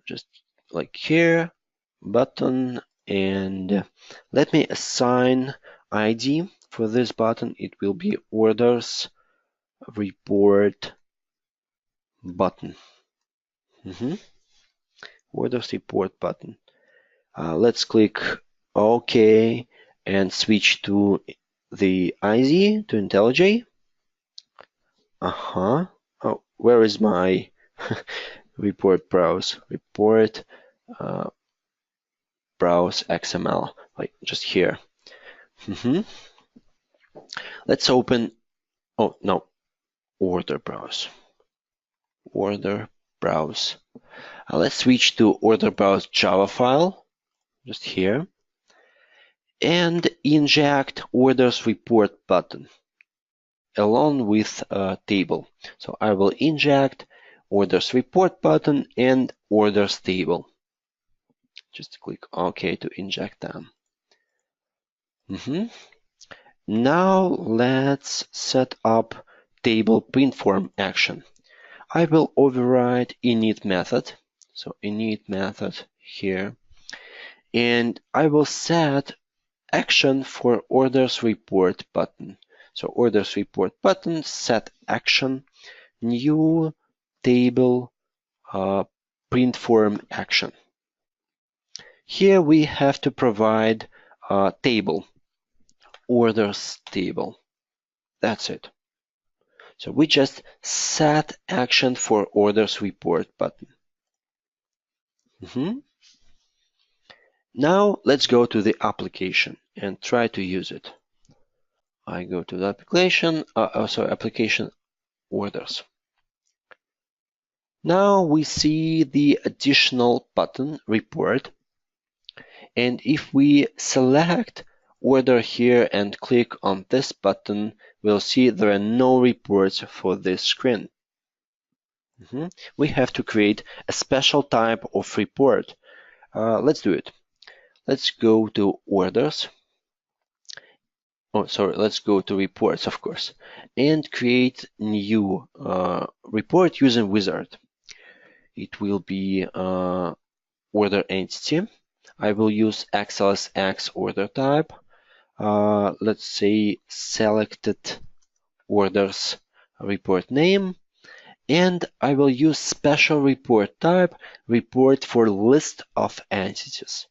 just like here, button, and let me assign ID for this button. It will be orders report button. Orders report button. Let's click OK and switch to the ID, to IntelliJ. Oh, where is my report browse? Report browse XML, like just here. Let's open, oh no, order browse. Order browse. Let's switch to order browse Java file, just here, and inject orders report button along with a table. So I will inject orders report button and orders table. Just click OK to inject them. Now let's set up table print form action. I will override init method. So init method here. And I will set action for orders report button. So orders report button, set action, new table print form action. Here we have to provide a table, orders table. That's it. So we just set action for orders report button. Now let's go to the application and try to use it. I go to the application, application orders. Now we see the additional button report, and if we select order here and click on this button, we'll see there are no reports for this screen. We have to create a special type of report. Let's do it. Let's go to orders. Let's go to reports, of course, and create new report using wizard. It will be order entity. I will use XLSX order type. Let's say selected orders report name, and I will use special report type, report for list of entities.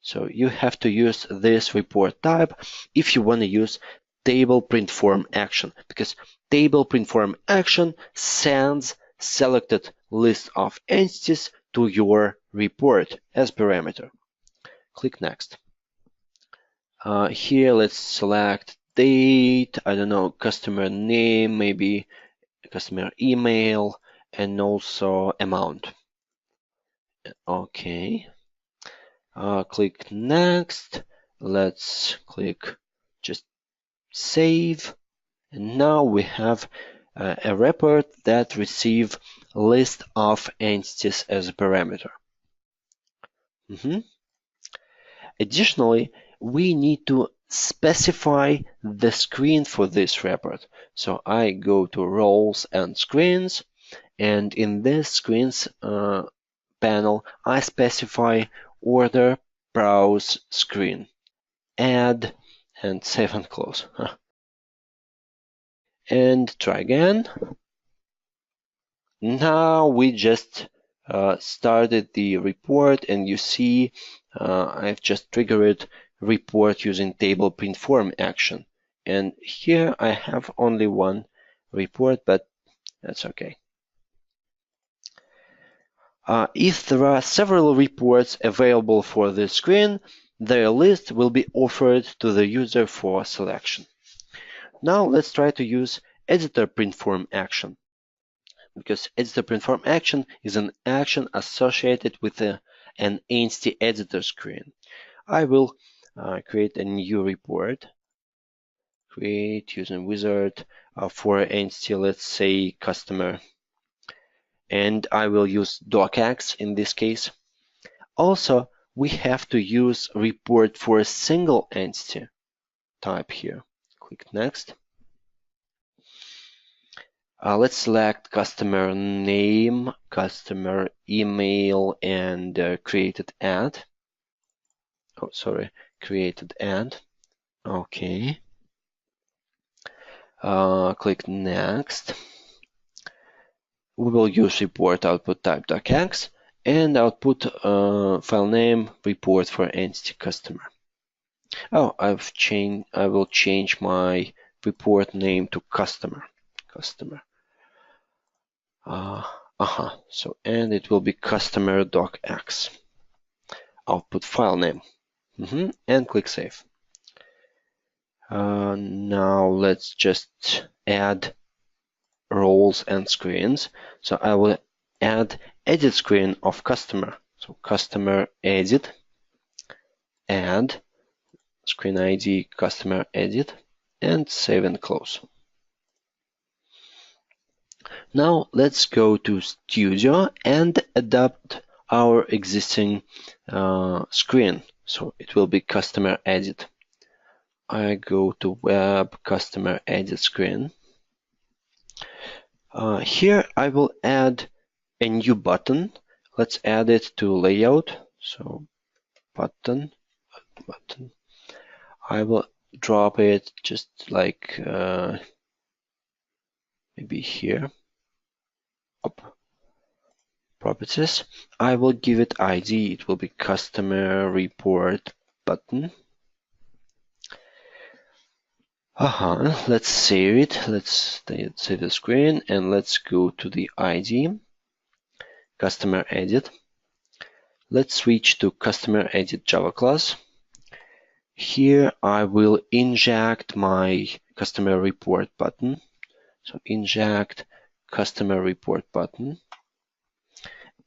So you have to use this report type if you want to use table print form action, because table print form action sends selected list of entities to your report as parameter. Click next. Here let's select date, I don't know, customer name, maybe customer email, and also amount. Okay. Click next. Let's click just save. And now we have a report that receives a list of entities as a parameter. Additionally, we need to specify the screen for this report. So I go to roles and screens, and in this screens panel, I specify order browse screen, add, and save and close. And try again. Now we just started the report, and you see I've just triggered report using table print form action. And here I have only one report, but that's okay. If there are several reports available for the screen, their list will be offered to the user for selection. Now let's try to use editor print form action, because editor print form action is an action associated with an entity editor screen. I will create a new report, create using wizard for entity, let's say customer, and I will use docx in this case. Also, we have to use report for a single entity type here. Click next. Let's select customer name, customer email, and created ad. Oh, sorry, created ad. Okay. Click next. We will use report output type docx and output file name report for entity customer. Oh, I will change my report name to customer. So, and it will be customer docx. Output file name. And click save. Now let's just add roles and screens. So I will add edit screen of customer. So customer edit, add screen ID customer edit, and save and close. Now let's go to Studio and adapt our existing screen. So it will be customer edit. I go to web customer edit screen. Here I will add a new button. Let's add it to layout. So button. I will drop it just like maybe here. Up. Properties. I will give it ID. It will be customer report button. Let's save it. Let's save the screen and let's go to the ID. Customer edit. Let's switch to customer edit Java class. Here I will inject my customer report button. So inject customer report button.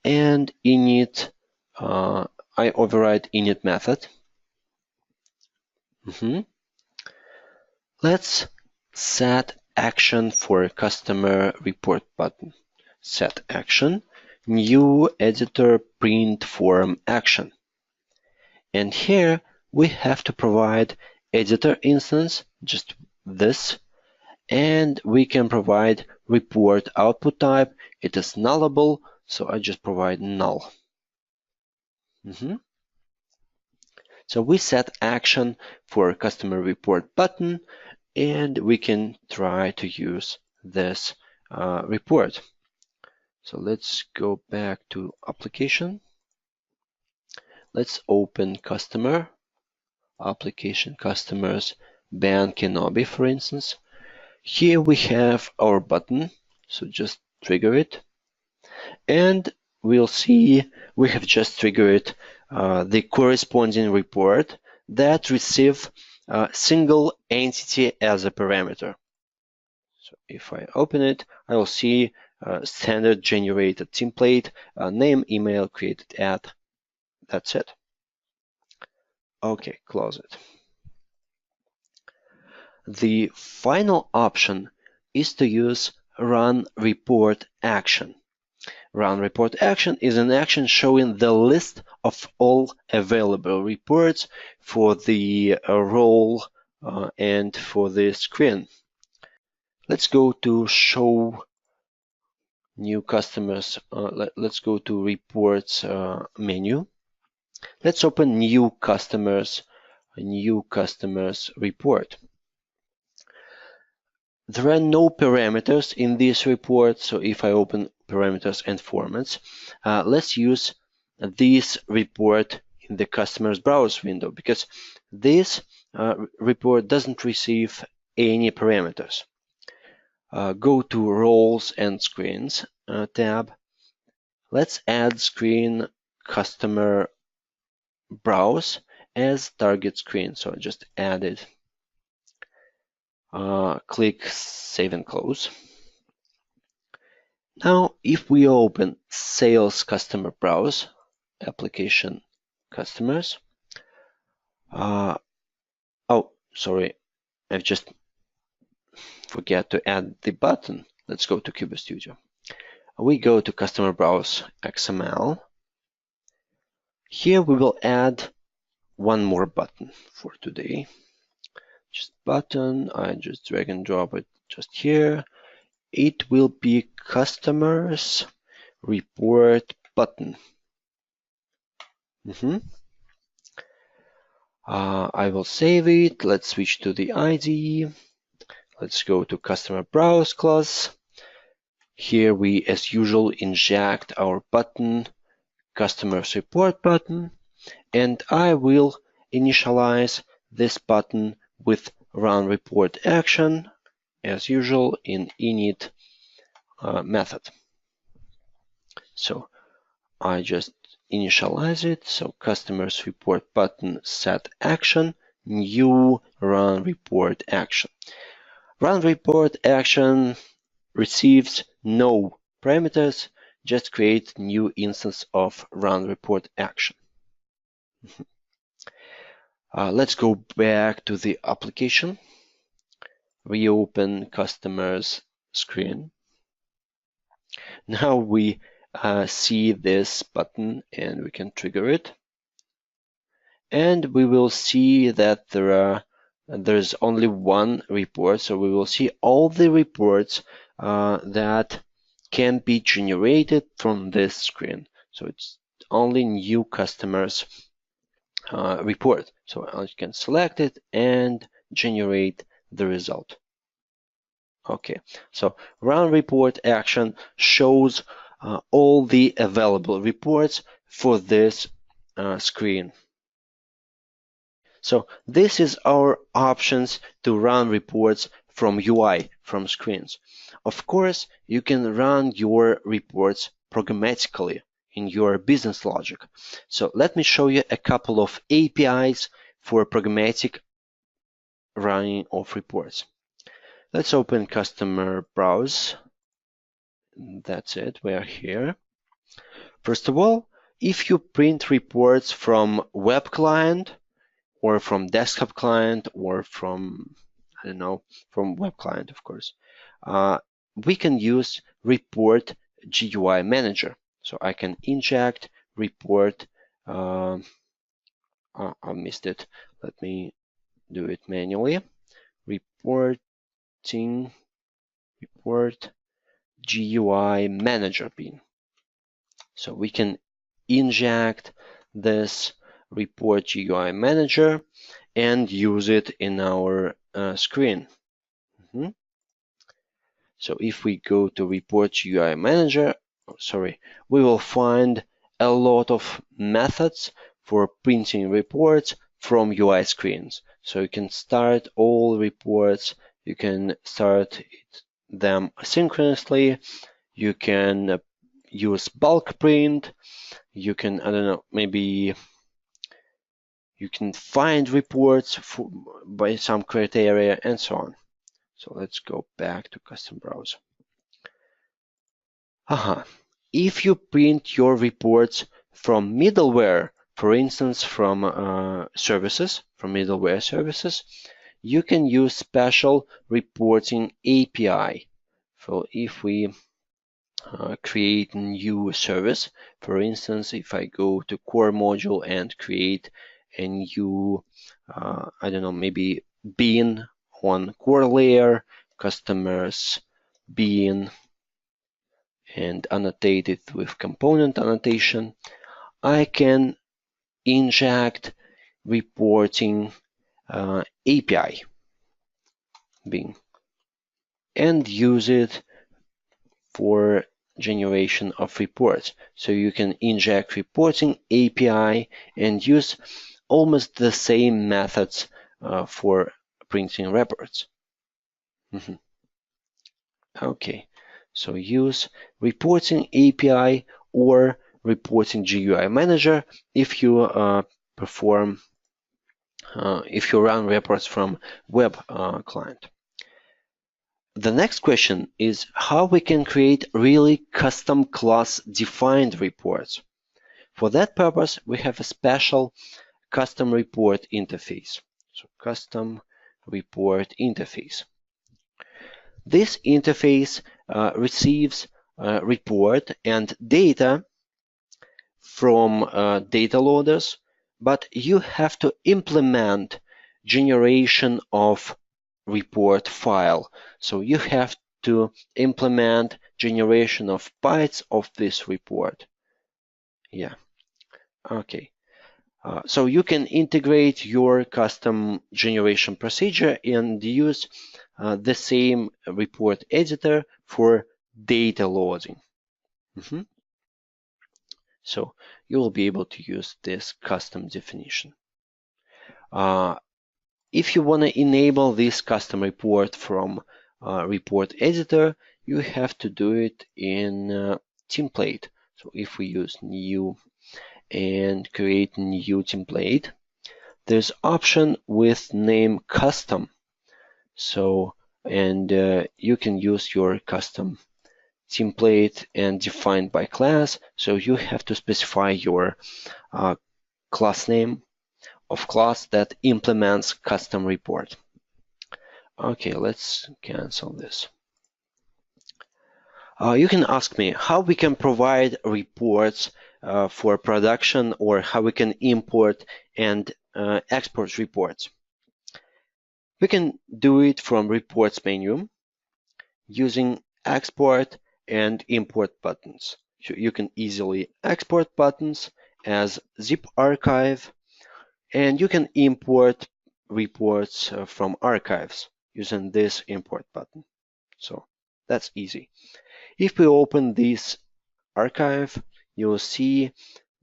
And init, I override init method. Let's set action for customer report button. Set action, new editor print form action. And here we have to provide editor instance, just this, and we can provide report output type. It is nullable, so I just provide null. So we set action for customer report button, and we can try to use this report. So let's go back to application. Let's open customer, application customers, Ben Kenobi, for instance. Here we have our button, so just trigger it. And we'll see we have just triggered the corresponding report that receives a single entity as a parameter. So if I open it, I will see standard generated template, name, email, created ad. That's it. Okay, close it. The final option is to use run report action. Run report action is an action showing the list of all available reports for the role and for the screen. Let's go to show new customers. Let's go to reports menu. Let's open new customers report. There are no parameters in this report, so if I open parameters and formats, let's use this report in the customer's browse window, because this report doesn't receive any parameters. Go to Roles and Screens tab. Let's add screen customer browse as target screen. So just add it. Click Save and Close. Now, if we open Sales Customer Browse, Application Customers. Oh, sorry, I've just forget to add the button. Let's go to Cubo Studio. We go to Customer Browse XML. Here we will add one more button for today. Just button, I just drag and drop it just here. It will be Customers Report button. I will save it. Let's switch to the IDE. Let's go to Customer Browse class. Here we, as usual, inject our button, Customers Report button, and I will initialize this button with Run Report action, as usual, in init method. So I just initialize it. So Customers Report button set action, new Run Report action. Run Report action receives no parameters, just create new instance of Run Report action. Let's go back to the application. Reopen customers screen. Now we see this button and we can trigger it. And we will see that there's only one report. So we will see all the reports that can be generated from this screen. So it's only new customers report. So I can select it and generate the result. Okay, so Run Report action shows all the available reports for this screen. So this is our options to run reports from UI, from screens. Of course, you can run your reports programmatically in your business logic. So let me show you a couple of APIs for programmatic running of reports. Let's open Customer Browse. That's it, we are here. First of all, if you print reports from web client, or from desktop client, or from, I don't know, from web client, of course, we can use Report GUI Manager. So I can inject report, I missed it. Let me do it manually. Report GUI Manager bin. So we can inject this Report GUI Manager and use it in our screen. So if we go to Report GUI Manager, we will find a lot of methods for printing reports from UI screens. So you can start all reports, you can start them asynchronously, you can use bulk print, you can, I don't know, maybe you can find reports by some criteria and so on. So let's go back to Custom Browse. If you print your reports from middleware, for instance, from services, from middleware services, you can use special reporting API. So if we create a new service, for instance, if I go to core module and create a new, I don't know, maybe bin on core layer, customers bin, and annotate it with component annotation, I can inject reporting API bin and use it for generation of reports. So you can inject reporting API and use almost the same methods for printing reports. Okay, so use reporting API or reporting GUI manager if you if you run reports from web client. The next question is how we can create really custom class defined reports. For that purpose, we have a special custom report interface. So custom report interface. This interface receives report and data from data loaders, but you have to implement generation of report file. So you have to implement generation of bytes of this report. Yeah, okay. So you can integrate your custom generation procedure and use the same report editor for data loading. So you will be able to use this custom definition. If you want to enable this custom report from report editor, you have to do it in template. So if we use new and create new template, there's option with name custom. So you can use your custom template and defined by class. So you have to specify your class name of class that implements custom report. Okay, let's cancel this. You can ask me how we can provide reports for production or how we can import and export reports. We can do it from reports menu using export and import buttons. So you can easily export buttons as zip archive, and you can import reports from archives using this import button. So that's easy. If we open this archive, you'll see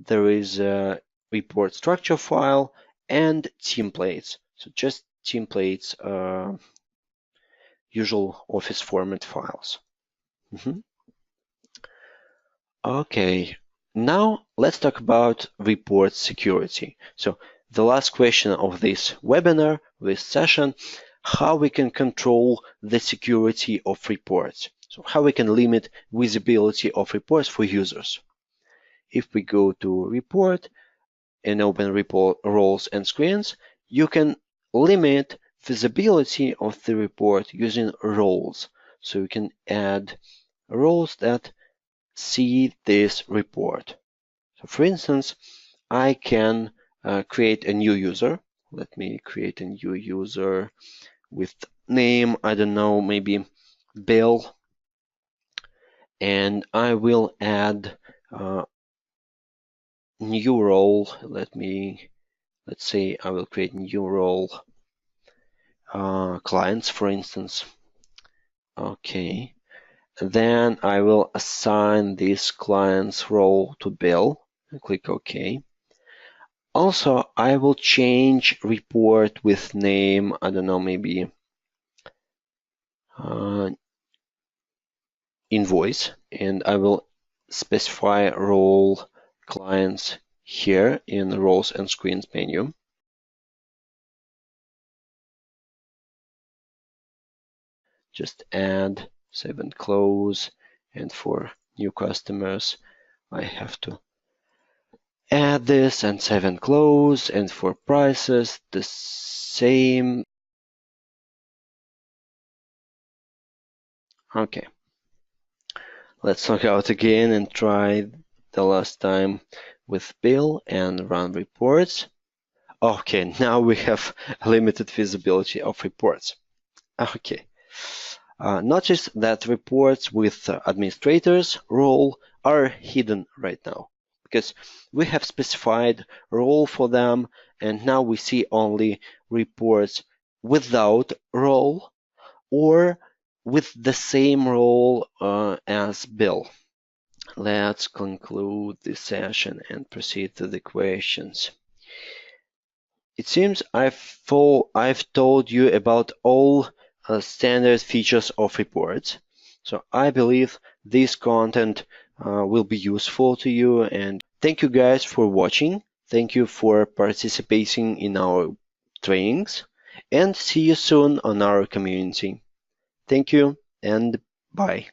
there is a report structure file and templates. So just templates, usual Office format files. Okay, now let's talk about report security. So the last question of this webinar, this session, how we can control the security of reports. So how we can limit visibility of reports for users. If we go to report and open report roles and screens, you can limit visibility of the report using roles. So you can add roles that see this report. So for instance, I can create a new user. Let me create a new user with name, I don't know, maybe Bill. And I will add new role. Let's say I will create new role, clients, for instance. Okay. Then I will assign this client's role to Bill and click OK. Also, I will change report with name, I don't know, maybe invoice, and I will specify role clients here in the roles and screens menu. Just add, save and close, and for new customers, I have to add this and save and close, and for prices, the same. Okay. Let's log out again and try the last time with Bill and run reports. Okay, now we have limited visibility of reports. Okay. Notice that reports with administrators role are hidden right now because we have specified role for them, and now we see only reports without role or with the same role as Bill. Let's conclude this session and proceed to the questions. It seems I've told you about all standard features of reports. So I believe this content will be useful to you, and thank you guys for watching. Thank you for participating in our trainings, and see you soon on our community. Thank you and bye.